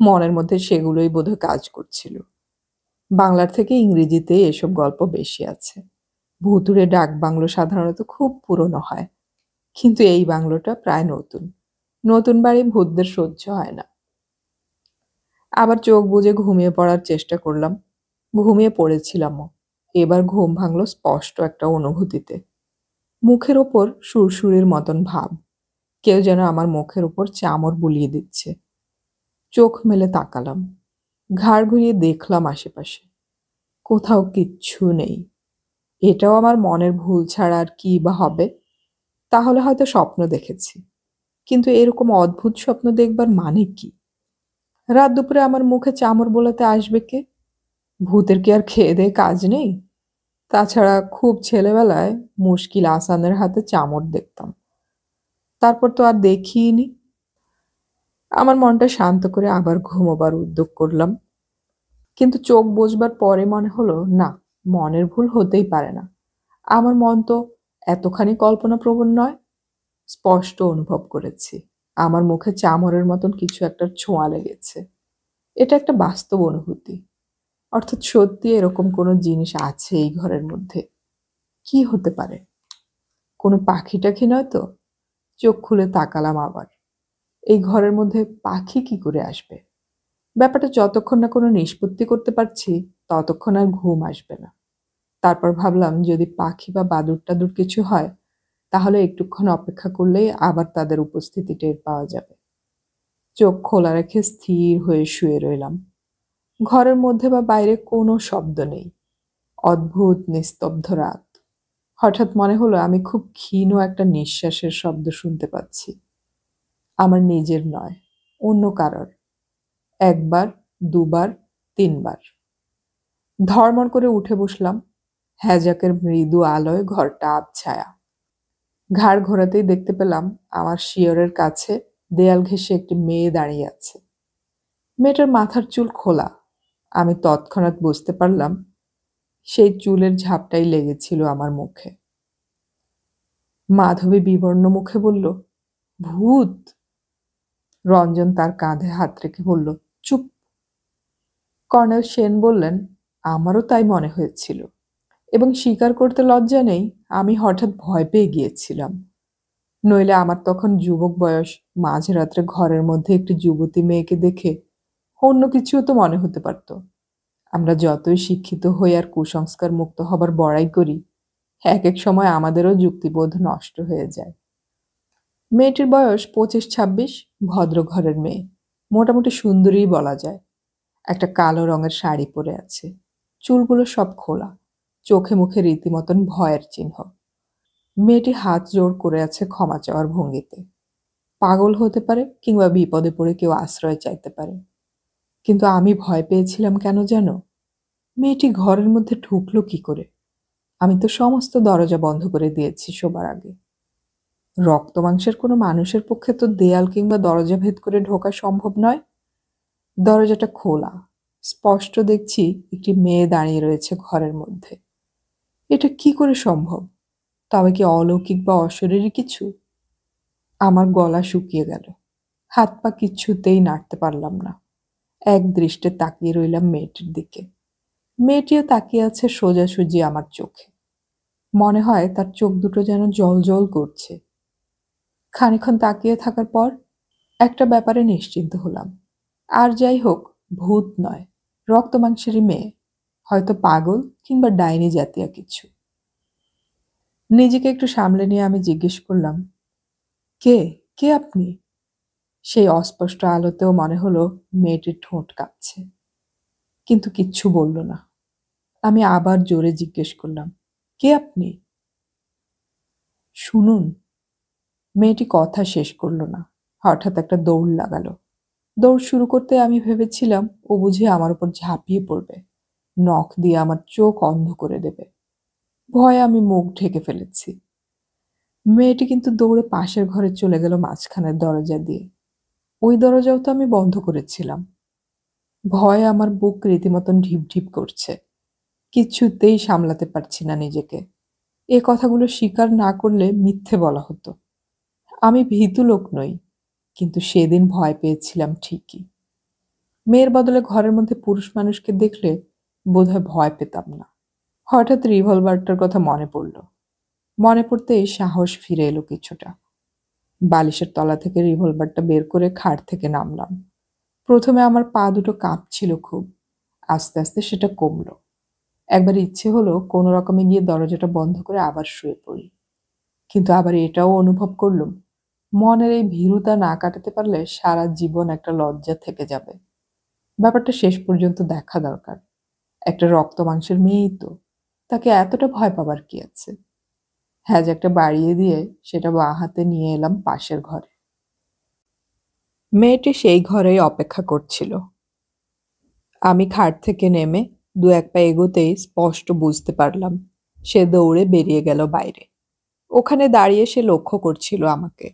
মনের মধ্যে সেগুলোই বোধহয় কাজ করছিল। বাংলার থেকে ইংরেজিতে এসব গল্প বেশি আছে। ভুতুড়ে ডাকবাংলো সাধারণত খুব পুরনো হয়, কিন্তু এই বাংলোটা প্রায় নতুন। নতুন বাড়ি ভূতদের সহ্য হয় না। আবার চোখ বুজে ঘুমিয়ে পড়ার চেষ্টা করলাম। ঘুমিয়ে পড়েছিলামও। এবার ঘুম ভাঙল স্পষ্ট একটা অনুভূতিতে। মুখের ওপর সুরসুরির মতন ভাব। কেউ যেন আমার মুখের ওপর চামর বুলিয়ে দিচ্ছে। চোখ মেলে তাকালাম। ঘাড় ঘুরিয়ে দেখলাম আশেপাশে। কোথাও কিচ্ছু নেই। এটাও আমার মনের ভুল ছাড়া আর কি বা হবে? তাহলে হয়তো স্বপ্ন দেখেছি। কিন্তু এরকম অদ্ভুত স্বপ্ন দেখবার মানে কি? রাত দুপুরে আমার মুখে চামর বোলাতে আসবে কে? ভূতের কি আর খেয়ে দেয়ে কাজ নেই? তাছাড়া খুব ছেলেবেলায় মুশকিল আসানের হাতে চামর দেখতাম। তারপর তো আর দেখিনি। আমার মনটা শান্ত করে আবার ঘুমোবার উদ্যোগ করলাম। কিন্তু চোখ বুজবার পরে মনে হলো না, মনের ভুল হতেই পারে না। আমার মন তো এতখানি কল্পনাপ্রবণ নয়। স্পষ্ট অনুভব করেছি আমার মুখে চামরের মতন কিছু একটা ছোঁয়া লেগেছে। এটা একটা বাস্তব অনুভূতি। অর্থাৎ সত্যি এরকম কোনো জিনিস আছে এই ঘরের মধ্যে। কি হতে পারে? কোনো পাখি টাখি নয় তো? চোখ খুলে তাকালাম আবার। এই ঘরের মধ্যে পাখি কি করে আসবে? ব্যাপারটা যতক্ষণ না কোনো নিষ্পত্তি করতে পারছি ততক্ষণ আর ঘুম আসবে না। তারপর ভাবলাম যদি পাখি বা বাদুড় টাদুড় কিছু হয় তাহলে একটুক্ষণ অপেক্ষা করলেই আবার তাদের উপস্থিতি টের পাওয়া যাবে। চোখ খোলা রেখে স্থির হয়ে শুয়ে রইলাম। ঘরের মধ্যে বা বাইরে কোনো শব্দ নেই। অদ্ভুত নিস্তব্ধ রাত। হঠাৎ মনে হলো আমি খুব ক্ষীণ একটা নিঃশ্বাসের শব্দ শুনতে পাচ্ছি। আমার নিজের নয়, অন্য কারোর। একবার, দুবার, তিনবার। ধড়মড় করে উঠে বসলাম। হ্যাজাকের মৃদু আলোয় ঘরটা আবছায়া। ঘাড় ঘোরাতেই দেখতে পেলাম আমার শিয়রের কাছে দেয়াল ঘেঁষে একটি মেয়ে দাঁড়িয়ে আছে। মেয়েটার মাথার চুল খোলা। আমি তৎক্ষণাৎ বুঝতে পারলাম সেই চুলের ঝাপটাই লেগেছিল আমার মুখে। মাধবী বিবর্ণ মুখে বলল, ভূত। রঞ্জন তার কাঁধে হাত রেখে বলল, চুপ। কর্নেল সেন বললেন, আমারও তাই মনে হয়েছিল, এবং স্বীকার করতে লজ্জা নেই, আমি হঠাৎ ভয় পেয়ে গিয়েছিলাম। নইলে আমার তখন যুবক বয়স, মাঝরাত্রে ঘরের মধ্যে একটি যুবতী মেয়েকে দেখে অন্য কিছুও তো মনে হতে পারত। আমরা যতই শিক্ষিত হই আর কুসংস্কার মুক্ত হবার বড়াই করি, এক এক সময় আমাদেরও যুক্তিবোধ নষ্ট হয়ে যায়। মেয়েটির বয়স 25-26, ভদ্র ঘরের মেয়ে, মোটামুটি সুন্দরীই বলা যায়। একটা কালো রঙের শাড়ি পরে আছে। চুলগুলো সব খোলা। চোখে মুখে রীতিমতন ভয়ের চিহ্ন। মেয়েটি হাত জোড় করে আছে ক্ষমা চাওয়ার ভঙ্গিতে। পাগল হতে পারে কিংবা বিপদে পড়ে কেউ আশ্রয় চাইতে পারে। কিন্তু আমি ভয় পেয়েছিলাম কেন জানো? মেয়েটি ঘরের মধ্যে ঢুকলো কি করে? আমি তো সমস্ত দরজা বন্ধ করে দিয়েছি শোবার আগে। রক্ত মাংসের কোনো মানুষের পক্ষে তো দেয়াল কিংবা দরজা ভেদ করে ঢোকা সম্ভব নয়। দরজাটা খোলা। স্পষ্ট দেখছি একটি মেয়ে দাঁড়িয়ে রয়েছে ঘরের মধ্যে। এটা কি করে সম্ভব? তবে কি অলৌকিক বা অশরীরী কিছু? আমার গলা শুকিয়ে গেল। হাত পা কিছুতেই নাড়তে পারলাম না। এক দৃষ্টে তাকিয়ে রইলাম মেয়েটির দিকে। মেয়েটিও তাকিয়ে আছে সোজাসুজি আমার চোখে। মনে হয় তার চোখ দুটো যেন জ্বলজ্বল করছে। খানিকক্ষণ তাকিয়ে থাকার পর একটা ব্যাপারে নিশ্চিন্ত হলাম। আর যাই হোক, ভূত নয়, রক্ত মাংসেরই মেয়ে, হয়তো পাগল কিংবা ডাইনি জাতীয় কিছু। নিজেকে একটু সামলে নিয়ে আমি জিজ্ঞেস করলাম, কে কে আপনি? সেই অস্পষ্ট আলোতেও মনে হলো মেয়েটির ঠোঁট কাঁপছে, কিন্তু কিচ্ছু বলল না। আমি আবার জোরে জিজ্ঞেস করলাম, কে আপনি? শুনুন। মেয়েটি কথা শেষ করলো না, হঠাৎ একটা দৌড় লাগালো। দৌড় শুরু করতে আমি ভেবেছিলাম ও বুঝি আমার উপর ঝাঁপিয়ে পড়বে, নখ দিয়ে আমার চোখ অন্ধ করে দেবে। ভয়ে আমি মুখ ঢেকে ফেলেছি। মেয়েটি কিন্তু দৌড়ে পাশের ঘরে চলে গেল মাঝখানের দরজা দিয়ে। ওই দরজাও তো আমি বন্ধ করেছিলাম। ভয়ে আমার বুক রীতিমতন ঢিপ ঢিপ করছে। কিছুতেই সামলাতে পারছি না নিজেকে। এ কথাগুলো স্বীকার না করলে মিথ্যে বলা হতো। আমি ভীতু লোক নই, কিন্তু সেদিন ভয় পেয়েছিলাম ঠিকই। মেয়ের বদলে ঘরের মধ্যে পুরুষ মানুষকে দেখলে বোধহয় ভয় পেতাম না। হঠাৎ রিভলভারটার কথা মনে পড়ল। মনে পড়তেই সাহস ফিরে এলো কিছুটা। বালিশের তলা থেকে রিভলভারটা বের করে খাট থেকে নামলাম। প্রথমে আমার পা দুটো কাঁপছিল খুব, আস্তে আস্তে সেটা কমলো। একবার ইচ্ছে হলো কোনো রকমে গিয়ে দরজাটা বন্ধ করে আবার শুয়ে পড়ি, কিন্তু আবার এটাও অনুভব করলুম মনের এই ভীরুতা না কাটাতে পারলে সারা জীবন একটা লজ্জা থেকে যাবে। ব্যাপারটা শেষ পর্যন্ত দেখা দরকার। একটা রক্ত মাংসের মেয়েই তো, তাকে এতটা ভয় পাবার কি আছে? হ্যাজ একটা বাড়িয়ে দিয়ে সেটা বাঁ হাতে নিয়ে এলাম পাশের ঘরে। মেয়েটি সেই ঘরেই অপেক্ষা করছিল। আমি খাট থেকে নেমে দু এক পা এগোতেই স্পষ্ট বুঝতে পারলাম সে দৌড়ে বেরিয়ে গেল বাইরে। ওখানে দাঁড়িয়ে সে লক্ষ্য করছিল আমাকে।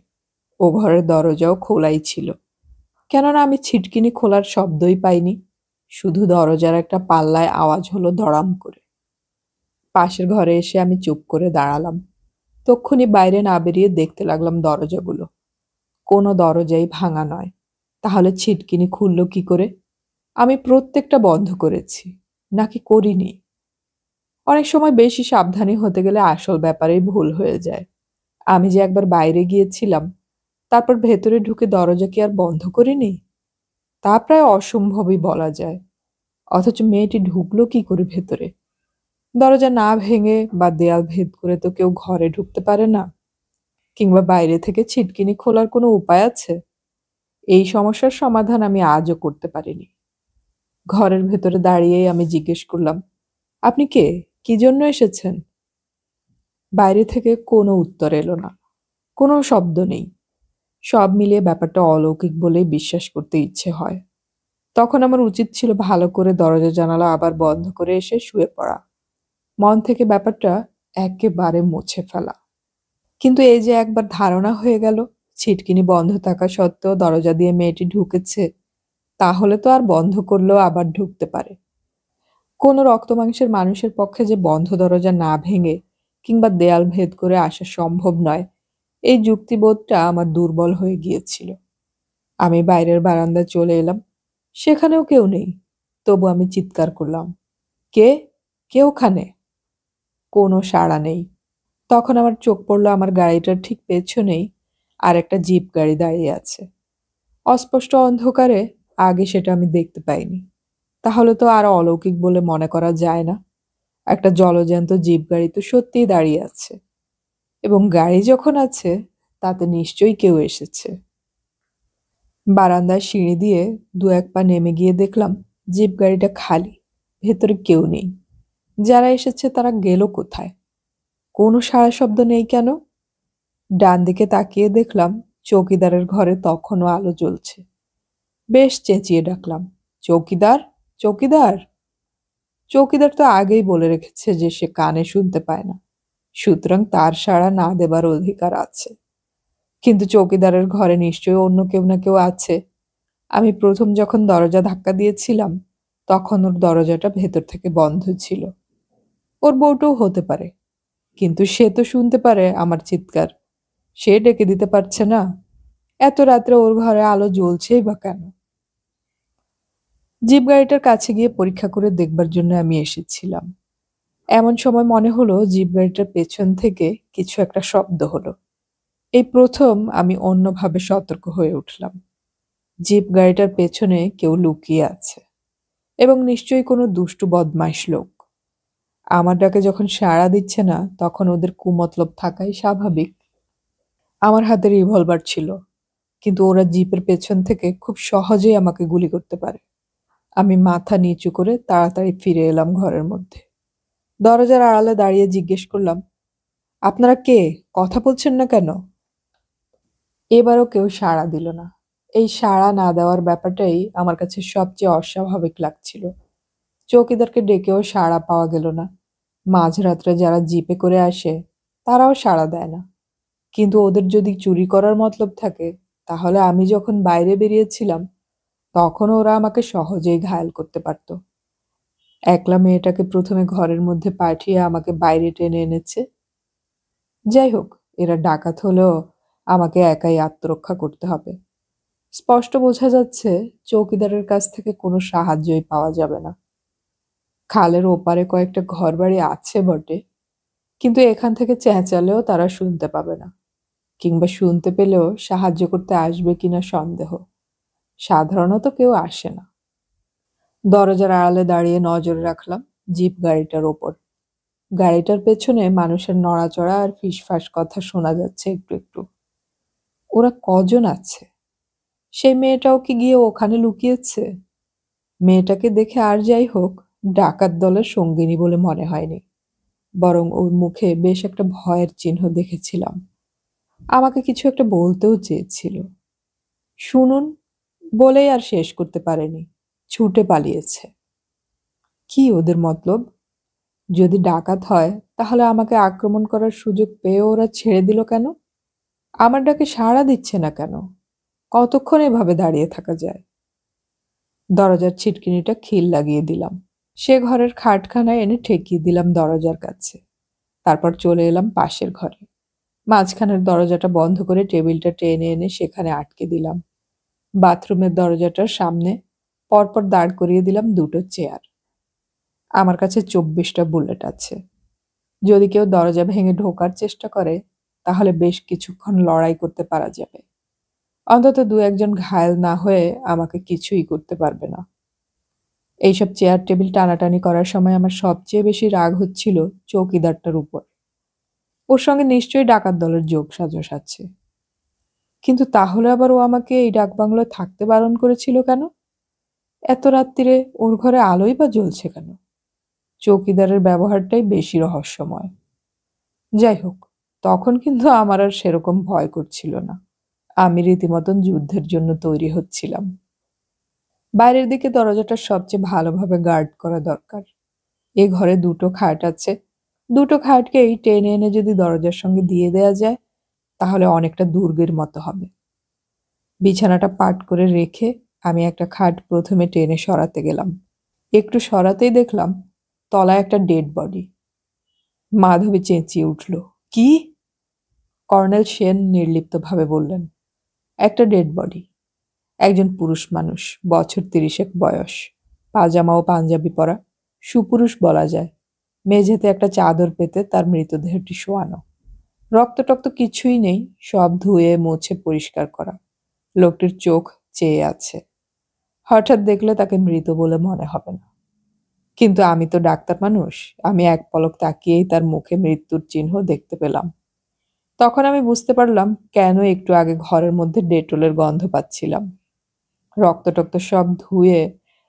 ও ঘরের দরজাও খোলাই ছিল, কেননা আমি ছিটকিনি খোলার শব্দই পাইনি। শুধু দরজার একটা পাল্লায় আওয়াজ হলো ধড়াম করে। পাশের ঘরে এসে আমি চুপ করে দাঁড়ালাম। তক্ষুনি বাইরে না বেরিয়ে দেখতে লাগলাম দরজাগুলো। কোনো দরজাই ভাঙা নয়। তাহলে ছিটকিনি খুলল কি করে? আমি প্রত্যেকটা বন্ধ করেছি, নাকি করিনি? অনেক সময় বেশি সাবধানী হতে গেলে আসল ব্যাপারেই ভুল হয়ে যায়। আমি যে একবার বাইরে গিয়েছিলাম, তারপর ভেতরে ঢুকে দরজা কি আর বন্ধ করিনি? তা প্রায় অসম্ভবই বলা যায়। অথচ মেয়েটি ঢুকলো কি করে ভেতরে? দরজা না ভেঙে বা দেয়াল ভেদ করে তো কেউ ঘরে ঢুকতে পারে না। কিংবা বাইরে থেকে ছিটকিনি খোলার কোনো উপায় আছে? এই সমস্যার সমাধান আমি আজও করতে পারিনি। ঘরের ভেতরে দাঁড়িয়েই আমি জিজ্ঞেস করলাম, আপনি কে? কি জন্য এসেছেন? বাইরে থেকে কোনো উত্তর এলো না, কোনো শব্দ নেই। সব মিলিয়ে ব্যাপারটা অলৌকিক বলেই বিশ্বাস করতে ইচ্ছে হয়। তখন আমার উচিত ছিল ভালো করে দরজা জানালা আবার বন্ধ করে এসে শুয়ে পড়া, মন থেকে ব্যাপারটা একেবারে মুছে ফেলা। কিন্তু এই যে একবার ধারণা হয়ে গেল ছিটকিনি বন্ধ থাকা সত্ত্বেও দরজা দিয়ে মেয়েটি ঢুকেছে, তাহলে তো আর বন্ধ করলেও আবার ঢুকতে পারে। কোনো রক্তমাংসের মানুষের পক্ষে যে বন্ধ দরজা না ভেঙে কিংবা দেয়াল ভেদ করে আসা সম্ভব নয়, এই যুক্তিবোধটা আমার দুর্বল হয়ে গিয়েছিল। আমি বাইরের বারান্দায় চলে এলাম। সেখানেও কেউ নেই। তবু আমি চিৎকার করলাম, কে? কে ওখানে? কোনো সাড়া নেই। তখন আমার চোখ পড়লো আমার গাড়িটার ঠিক পেছনেই আর একটা জিপ গাড়ি দাঁড়িয়ে আছে। অস্পষ্ট অন্ধকারে আগে সেটা আমি দেখতে পাইনি। তাহলে তো আর অলৌকিক বলে মনে করা যায় না। একটা জলজ্যান্ত জিপ গাড়ি তো সত্যিই দাঁড়িয়ে আছে, এবং গাড়ি যখন আছে তাতে নিশ্চয়ই কেউ এসেছে। বারান্দায় সিঁড়ি দিয়ে দু এক পা নেমে গিয়ে দেখলাম জিপ গাড়িটা খালি, ভেতরে কেউ নেই। যারা এসেছে তারা গেল কোথায়? কোনো সাড়া শব্দ নেই কেন? ডান দিকে তাকিয়ে দেখলাম চৌকিদারের ঘরে তখনও আলো জ্বলছে। বেশ চেঁচিয়ে ডাকলাম, চৌকিদার, চৌকিদার! চৌকিদার তো আগেই বলে রেখেছে যে সে কানে শুনতে পায় না, সুতরাং তার সাড়া না দেবার অধিকার আছে। কিন্তু চৌকিদারের ঘরে নিশ্চয়ই অন্য কেউ না কেউ আছে। আমি প্রথম যখন দরজা ধাক্কা দিয়েছিলাম, তখন ওর দরজাটা ভেতর থেকে বন্ধ ছিল। ওর বউটাও হতে পারে, কিন্তু সে তো শুনতে পারে আমার চিৎকার। সে ডেকে দিতে পারছে না। এত রাত্রে ওর ঘরে আলো জ্বলছেই বা কেন? জিপ গাড়িটার কাছে গিয়ে পরীক্ষা করে দেখবার জন্য আমি এসেছিলাম। এমন সময় মনে হলো জিপ গাড়িটার পেছন থেকে কিছু একটা শব্দ হলো। এই প্রথম আমি অন্যভাবে সতর্ক হয়ে উঠলাম। জিপ গাড়িটার পেছনে কেউ লুকিয়ে আছে এবং নিশ্চয়ই কোনো দুষ্টু বদমাইশ লোক। আমার ডাকে যখন সাড়া দিচ্ছে না তখন ওদের কুমতলব থাকাই স্বাভাবিক। আমার হাতে রিভলভার ছিল, কিন্তু ওরা জিপের পেছন থেকে খুব সহজেই আমাকে গুলি করতে পারে। আমি মাথা নিচু করে তাড়াতাড়ি ফিরে এলাম ঘরের মধ্যে। দরজার আড়ালে দাঁড়িয়ে জিজ্ঞেস করলাম, আপনারা কে? কথা বলছেন না কেন? এবারও কেউ সাড়া দিল না। এই সাড়া না দেওয়ার ব্যাপারটাই আমার কাছে সবচেয়ে অস্বাভাবিক লাগছিল। চৌকিদারকে ডেকেও সাড়া পাওয়া গেল না। মাঝরাত্রে যারা জিপে করে আসে তারাও সাড়া দেয় না। কিন্তু ওদের যদি চুরি করার মতলব থাকে, তাহলে আমি যখন বাইরে বেরিয়েছিলাম তখন ওরা আমাকে সহজেই ঘায়েল করতে পারত। একলা মেয়েটাকে প্রথমে ঘরের মধ্যে পাঠিয়ে আমাকে বাইরে টেনে এনেছে। যাই হোক, এরা ডাকাত হলেও আমাকে একাই আত্মরক্ষা করতে হবে। স্পষ্ট বোঝা যাচ্ছে চৌকিদারের কাছ থেকে কোনো সাহায্যই পাওয়া যাবে না। খালের ওপারে কয়েকটা ঘরবাড়ি আছে বটে, কিন্তু এখান থেকে চেঁচালেও তারা শুনতে পাবে না, কিংবা শুনতে পেলেও সাহায্য করতে আসবে কিনা সন্দেহ। সাধারণত কেউ আসে না। দরজার আড়ালে দাঁড়িয়ে নজর রাখলাম জিপ গাড়িটার ওপর। গাড়িটার পেছনে মানুষের নড়াচড়া আর ফিসফাস কথা শোনা যাচ্ছে একটু একটু। ওরা কজন আছে? সেই মেয়েটাও কি গিয়ে ওখানে লুকিয়েছে? মেয়েটাকে দেখে আর যাই হোক, ডাকাত দলের সঙ্গিনী বলে মনে হয়নি, বরং ওর মুখে বেশ একটা ভয়ের চিহ্ন দেখেছিলাম। আমাকে কিছু একটা বলতেও চেয়েছিল। শুনুন বলেই আর শেষ করতে পারেনি, ছুটে পালিয়েছে। কি ওদের মতলব? যদি ডাকাত হয় তাহলে আমাকে আক্রমণ করার সুযোগ পেয়ে ওরা ছেড়ে দিল কেন? আমার ডাকে সাড়া দিচ্ছে না কেন? কতক্ষণ এভাবে দাঁড়িয়ে থাকা যায়? দরজার ছিটকিনিটা খিল লাগিয়ে দিলাম। সে ঘরের খাটখানায় এনে ঠেকিয়ে দিলাম দরজার কাছে। তারপর চলে এলাম পাশের ঘরে। মাঝখানের দরজাটা বন্ধ করে টেবিলটা টেনে এনে সেখানে আটকে দিলাম। বাথরুমের দরজাটার সামনে পরপর দাঁড় করিয়ে দিলাম দুটো চেয়ার। আমার কাছে 24টা বুলেট আছে। যদি কেউ দরজা ভেঙে ঢোকার চেষ্টা করে তাহলে বেশ কিছুক্ষণ লড়াই করতে পারা যাবে। অন্তত দু একজন ঘায়েল না হয়ে আমাকে কিছুই করতে পারবে না। এইসব চেয়ার টেবিল টানাটানি করার সময় আমার সবচেয়ে বেশি রাগ হচ্ছিল চৌকিদারটার উপর। ওর সঙ্গে নিশ্চয়ই ডাকাত দলের যোগ সাজস আছে। কিন্তু তাহলে আবার ও আমাকে এই ডাকবাংলোয় থাকতে বারণ করেছিল কেন? এত রাত্তিরে ওর ঘরে আলোই বা জ্বলছে কেন? চৌকিদারের ব্যবহারটাই বেশি রহস্যময়। যাই হোক, তখন কিন্তু আমার আর সেরকম ভয় করছিল না। আমি রীতিমতন যুদ্ধের জন্য তৈরি হচ্ছিলাম। বাইরের দিকে দরজাটা সবচেয়ে ভালোভাবে গার্ড করা দরকার। এ ঘরে দুটো খাট আছে। দুটো খাটকেই টেনে এনে যদি দরজার সঙ্গে দিয়ে দেয়া যায় তাহলে অনেকটা দুর্গের মতো হবে। বিছানাটা পাট করে রেখে আমি একটা খাট প্রথমে টেনে সরাতে গেলাম। একটু সরাতেই দেখলাম তলায় একটা ডেড বডি। মাধবী চেঁচিয়ে উঠল, কি? কর্নেল সেন নির্লিপ্তভাবে বললেন, একটা ডেড বডি। একজন পুরুষ মানুষ, বছর 30 বয়স, পাজামা ও পাঞ্জাবি পরা, সুপুরুষ বলা যায়। মেঝেতে একটা চাদর পেতে তার মৃতদেহটি শোয়ানো। রক্ত টক্ত কিছুই নেই, সব ধুয়ে মুছে পরিষ্কার করা। লোকটির চোখ চেয়ে আছে। হঠাৎ দেখলে তাকে মৃত বলে মনে হবে না। কিন্তু আমি তো ডাক্তার মানুষ, আমি এক পলক তাকিয়েই তার মুখে মৃত্যুর চিহ্ন দেখতে পেলাম। তখন আমি বুঝতে পারলাম কেন একটু আগে ঘরের মধ্যে ডেটলের গন্ধ পাচ্ছিলাম। রক্তটক্ত সব ধুয়ে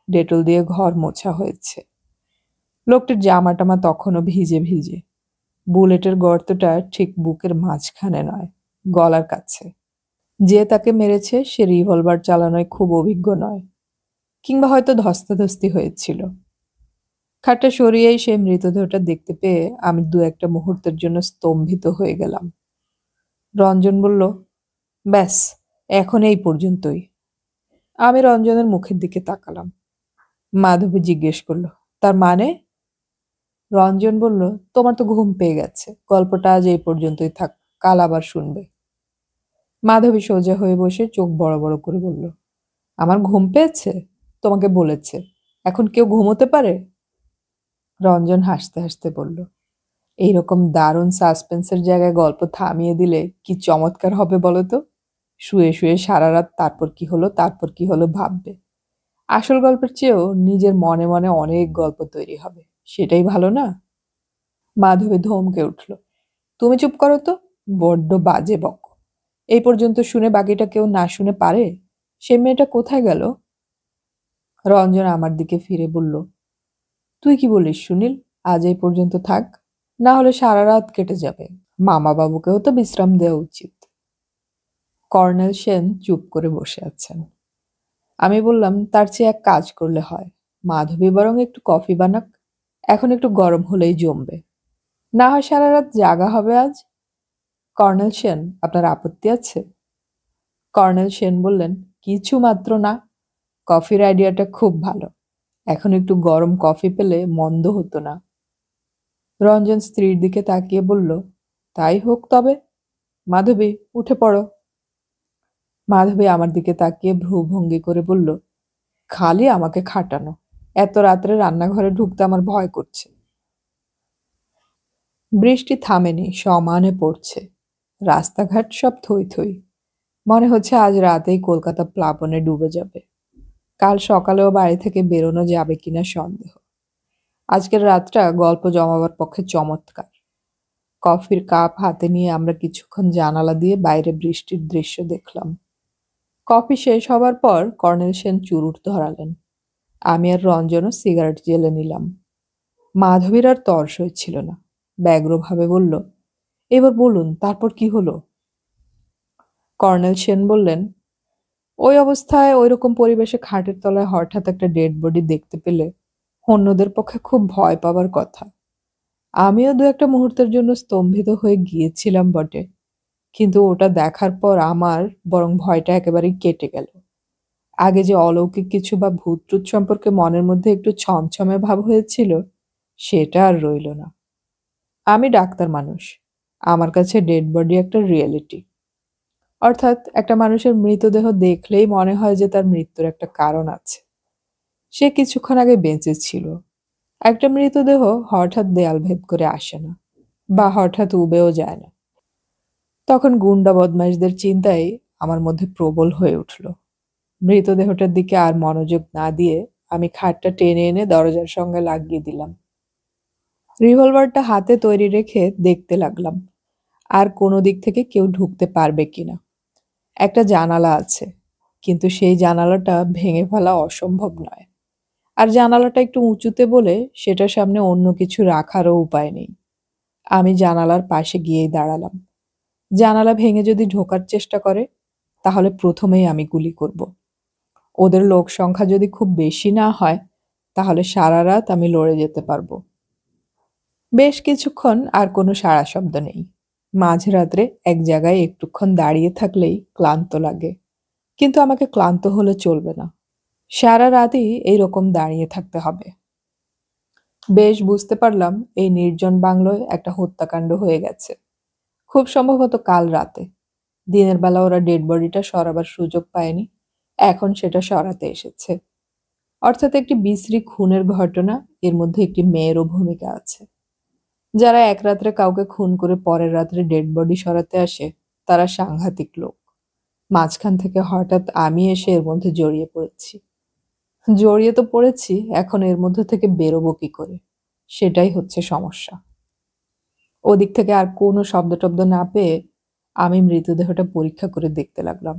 ডেটল দিয়ে ঘর মোছা হয়েছে। লোকটির জামাটামা তখনও ভিজে ভিজে। বুলেটের গর্তটা ঠিক বুকের মাঝখানে নয়, গলার কাছে। যে তাকে মেরেছে সে রিভলভার চালানোয় খুব অভিজ্ঞ নয়, কিংবা হয়তো ধস্তাধস্তি হয়েছিল। খাটটা সরিয়েই সেই মৃতদেহটা দেখতে পেয়ে আমি দু একটা মুহূর্তের জন্য স্তম্ভিত হয়ে গেলাম। রঞ্জন বলল, ব্যাস, এখন এই পর্যন্তই। আমি রঞ্জনের মুখের দিকে তাকালাম। মাধবী জিজ্ঞেস করলো, তার মানে? রঞ্জন বলল, তোমার তো ঘুম পেয়ে গেছে, গল্পটা আজ এই পর্যন্তই থাক, কাল আবার শুনবে। মাধবী সোজা হয়ে বসে চোখ বড় বড় করে বলল, আমার ঘুম পেয়েছে? তোমাকে বলেছে এখন কেউ ঘুমোতে পারে? রঞ্জন হাসতে হাসতে বলল, এইরকম দারুণ সাসপেন্সের জায়গায় গল্প থামিয়ে দিলে কি চমৎকার হবে বলো তো। শুয়ে শুয়ে সারা রাত তারপর কি হলো ভাববে। আসল গল্পের চেয়েও নিজের মনে মনে অনেক গল্প তৈরি হবে, সেটাই ভালো না? মাধবী ধমকে উঠল, তুমি চুপ করো তো, বড্ড বাজে বকো। এই পর্যন্ত শুনে বাকিটা কেউ না শুনে পারে? সে মেয়েটা কোথায় গেল? রঞ্জন আমার দিকে ফিরে বলল, তুই কি বলিস সুনীল? আজ এই পর্যন্ত থাক, না হলে সারা রাত কেটে যাবে। মামা বাবুকেও তো বিশ্রাম দেওয়া উচিত। কর্নেল সেন চুপ করে বসে আছেন। আমি বললাম, তার চেয়ে এক কাজ করলে হয়, মাধবী বরং একটু কফি বানাক, এখন একটু গরম হলেই জমবে। না হয় সারা রাত জাগা হবে আজ। কর্নেল সেন, আপনার আপত্তি আছে? কর্নেল সেন বললেন, কিছু মাত্র না, কফির আইডিয়াটা খুব ভালো, এখন একটু গরম কফি পেলে মন্দ হতো না। রঞ্জন স্ত্রীর দিকে তাকিয়ে বলল, তাই হোক তবে। মাধবী, উঠে পড়ো। মাধবী আমার দিকে তাকিয়ে ভ্রুভঙ্গি করে বলল, খালি আমাকে খাটানো, এত রাত্রে রান্নাঘরে ঢুকতে আমার ভয় করছে। বৃষ্টি থামেনি, সমানে পড়ছে। রাস্তাঘাট সব থই থই। মনে হচ্ছে আজ রাতেই কলকাতা প্লাবনে ডুবে যাবে। কাল সকালেও বাড়ি থেকে বেরোনো যাবে কিনা সন্দেহ। আজকের রাতটা গল্প জমাবার পক্ষে চমৎকার। কফির কাপ হাতে নিয়ে আমরা কিছুক্ষণ জানালা দিয়ে বাইরে বৃষ্টির দৃশ্য দেখলাম। কফি শেষ হবার পর কর্নেল সেন চুরুট ধরালেন। আমি আর রঞ্জনও সিগারেট জ্বেলে নিলাম। মাধবীর আর তর সইছিল না, ব্যগ্রভাবে বলল, এবার বলুন তারপর কি হলো? কর্নেল সেন বললেন, ওই অবস্থায় ওইরকম পরিবেশে খাটের তলায় হঠাৎ একটা ডেড বডি দেখতে পেলে অন্যদের পক্ষে খুব ভয় পাবার কথা। আমিও দু একটা মুহূর্তের জন্য স্তম্ভিত হয়ে গিয়েছিলাম বটে, কিন্তু ওটা দেখার পর আমার বরং ভয়টা একেবারেই কেটে গেল। আগে যে অলৌকিক কিছু বা ভূত টুত সম্পর্কে মনের মধ্যে একটু ছমছমে ভাব হয়েছিল, সেটা আর রইল না। আমি ডাক্তার মানুষ, আমার কাছে ডেড বডি একটা রিয়েলিটি। অর্থাৎ একটা মানুষের মৃতদেহ দেখলেই মনে হয় যে তার মৃত্যুর একটা কারণ আছে। সে কিছুক্ষণ আগে বেঁচে ছিল। একটা মৃতদেহ হঠাৎ দেয়াল ভেদ করে আসে না, বা হঠাৎ উবেও যায় না। তখন গুন্ডা বদমাইশদের চিন্তাই আমার মধ্যে প্রবল হয়ে উঠল। মৃতদেহটার দিকে আর মনোযোগ না দিয়ে আমি খাটটা টেনে এনে দরজার সঙ্গে লাগিয়ে দিলাম। রিভলভারটা হাতে তৈরি রেখে দেখতে লাগলাম আর কোনো দিক থেকে কেউ ঢুকতে পারবে কিনা। একটা জানালা আছে, কিন্তু সেই জানালাটা ভেঙে ফেলা অসম্ভব নয়। আর জানালাটা একটু উঁচুতে বলে সেটার সামনে অন্য কিছু রাখারও উপায় নেই। আমি জানালার পাশে গিয়েই দাঁড়ালাম। জানালা ভেঙে যদি ঢোকার চেষ্টা করে, তাহলে প্রথমেই আমি গুলি করব। ওদের লোক সংখ্যা যদি খুব বেশি না হয়, তাহলে সারা রাত আমি লড়ে যেতে পারবো। বেশ কিছুক্ষণ আর কোনো সাড়া শব্দ নেই। মাঝরাত্রে এক জায়গায় একটুক্ষণ দাঁড়িয়ে থাকলেই ক্লান্ত লাগে, কিন্তু আমাকে ক্লান্ত হলে চলবে না। সারা রাতই এইরকম দাঁড়িয়ে থাকতে হবে। বেশ বুঝতে পারলাম এই নির্জন বাংলোয় একটা হত্যাকাণ্ড হয়ে গেছে, খুব সম্ভবত কাল রাতে। দিনের বেলা ওরা ডেড বডিটা সরাবার সুযোগ পায়নি, এখন সেটা সরাতে এসেছে। অর্থাৎ একটি বিশ্রী খুনের ঘটনা, এর মধ্যে একটি মেয়েরও ভূমিকা আছে। যারা এক রাত্রে কাউকে খুন করে পরের রাত্রে ডেড বডি সরাতে আসে, তারা সাংঘাতিক লোক। মাঝখান থেকে হঠাৎ আমি এসে এর মধ্যে জড়িয়ে পড়েছি। জড়িয়ে তো পড়েছি, এখন এর মধ্যে থেকে বেরোবো কি করে, সেটাই হচ্ছে সমস্যা। ওদিক থেকে আর কোনো শব্দ টব্দ না পেয়ে আমি মৃতদেহটা পরীক্ষা করে দেখতে লাগলাম।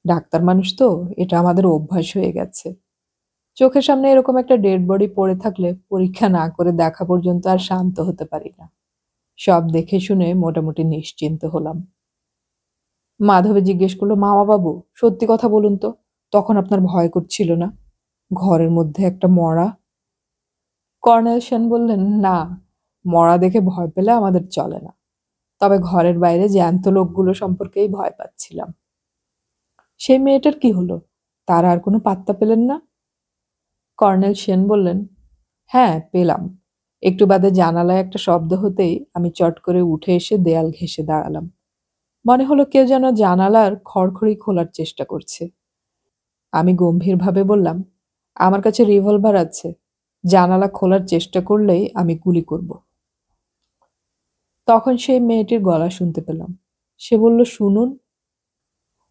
ডাক্তার মানুষ তো, এটা আমাদের অভ্যাস হয়ে গেছে। চোখের সামনে এরকম একটা ডেড বডি পড়ে থাকলে পরীক্ষা না করে দেখা পর্যন্ত আর শান্ত হতে পারি না। সব দেখে শুনে মোটামুটি নিশ্চিন্ত হলাম। মাধবী জিজ্ঞেস করলো, মামা বাবু সত্যি কথা বলুন তো, তখন আপনার ভয় করছিল না? ঘরের মধ্যে একটা মরা। কর্নেল সেন বললেন, না, মরা দেখে ভয় পেলে আমাদের চলে না, তবে ঘরের বাইরে জ্যান্ত লোকগুলো সম্পর্কেই ভয় পাচ্ছিলাম। সেই মেয়েটার কি হলো? তার আর কোনো পাত্তা পেলেন না? কর্নেল সেন বললেন, হ্যাঁ পেলাম। একটু বাদে জানালায় একটা শব্দ হতেই আমি চট করে উঠে এসে দেয়াল ঘেঁষে দাঁড়ালাম। মনে হলো কেউ যেন জানালার খড়খড়ি খোলার চেষ্টা করছে। আমি গম্ভীরভাবে বললাম, আমার কাছে রিভলভার আছে, জানালা খোলার চেষ্টা করলেই আমি গুলি করব। তখন সেই মেয়েটির গলা শুনতে পেলাম। সে বলল, শুনুন।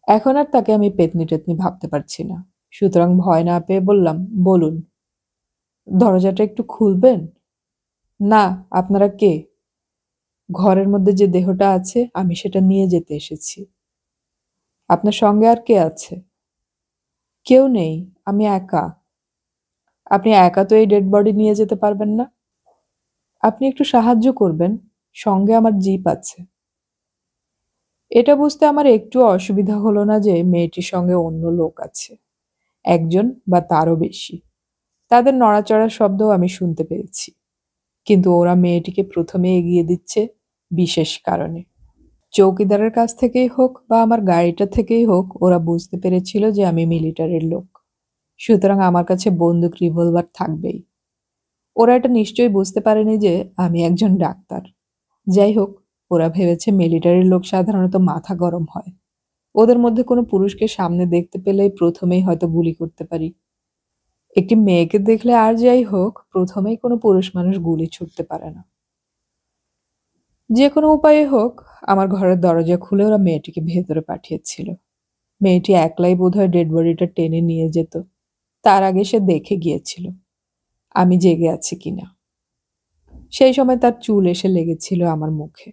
এখন আর তাকে আমি পেতনি টেতনি ভাবতে পারছি না, সুতরাং ভয় না পেয়ে বললাম, বলুন। দরজাটা একটু খুলবেন? না। আপনারা কে? ঘরের মধ্যে যে দেহটা আছে আমি সেটা নিয়ে যেতে এসেছি। আপনার সঙ্গে আর কে আছে? কেউ নেই, আমি একা। আপনি একা তো এই ডেড বডি নিয়ে যেতে পারবেন না। আপনি একটু সাহায্য করবেন, সঙ্গে আমার জিপ আছে। এটা বুঝতে আমার একটু অসুবিধা হলো না যে মেয়েটির সঙ্গে অন্য লোক আছে, একজন বা তারও বেশি। তাদের নড়াচড়ার শব্দও আমি শুনতে পেয়েছি, কিন্তু ওরা মেয়েটিকে প্রথমে এগিয়ে দিচ্ছে বিশেষ কারণে। চৌকিদারের কাছ থেকেই হোক বা আমার গাড়িটা থেকেই হোক, ওরা বুঝতে পেরেছিল যে আমি মিলিটারির লোক, সুতরাং আমার কাছে বন্দুক রিভলভার থাকবেই। ওরা এটা নিশ্চয়ই বুঝতে পারেনি যে আমি একজন ডাক্তার। যাই হোক, ওরা ভেবেছে মিলিটারির লোক সাধারণত মাথা গরম হয়, ওদের মধ্যে কোনো পুরুষকে সামনে দেখতে পেলেই প্রথমেই হয়তো গুলি করতে পারি। একটি মেয়েকে দেখলে আর যাই হোক, প্রথমেই কোনো পুরুষ মানুষ গুলি ছুটতে পারে না। যে কোনো উপায়ে হোক, আমার ঘরের দরজা খুলে ওরা মেয়েটিকে ভেতরে পাঠিয়েছিল। মেয়েটি একলাই বোধহয় ডেড বডিটা টেনে নিয়ে যেত, তার আগে সে দেখে গিয়েছিল আমি জেগে আছি কিনা। সেই সময় তার চুল এসে লেগেছিল আমার মুখে।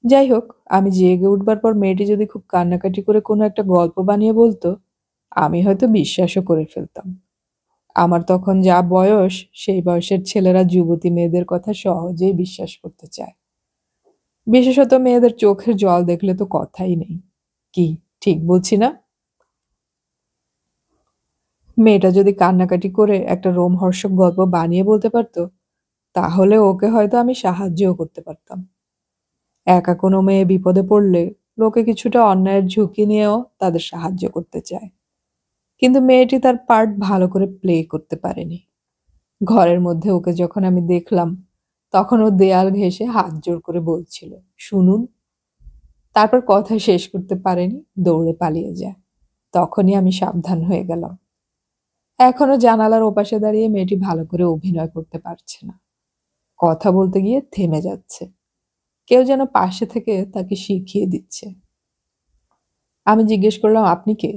যাই হোক, আমি জেগে উঠবার পর মেয়েটি যদি খুব কান্নাকাটি করে কোনো একটা গল্প বানিয়ে বলতো, আমি হয়তো বিশ্বাসও করে ফেলতাম। আমার তখন যা বয়স, সেই বয়সের ছেলেরা যুবতী মেয়েদের কথা সহজেই বিশ্বাস করতে চায়। বিশেষত মেয়েদের চোখের জল দেখলে তো কথাই নেই। কি ঠিক বলছি না? মেয়েটা যদি কান্নাকাটি করে একটা রোমহর্ষক গল্প বানিয়ে বলতে পারতো, তাহলে ওকে হয়তো আমি সাহায্যও করতে পারতাম। একা কোনো মেয়ে বিপদে পড়লে লোকে কিছুটা অন্যায়ের ঝুঁকি নিয়েও তাদের সাহায্য করতে চায়, কিন্তু মেয়েটি তার পার্ট ভালো করে প্লে করতে পারেনি। ঘরের মধ্যে ওকে যখন আমি দেখলাম, তখন ও দেয়াল ঘেঁষে হাত জোড় করে বলছিল, শুনুন। তারপর কথা শেষ করতে পারেনি, দৌড়ে পালিয়ে যায়। তখনই আমি সাবধান হয়ে গেলাম। এখনো জানালার ওপাশে দাঁড়িয়ে মেয়েটি ভালো করে অভিনয় করতে পারছে না, কথা বলতে গিয়ে থেমে যাচ্ছে। কেউ যেন পাশে থেকে তাকে শিখিয়ে দিচ্ছে। আমি জিজ্ঞেস করলাম, আপনি কে?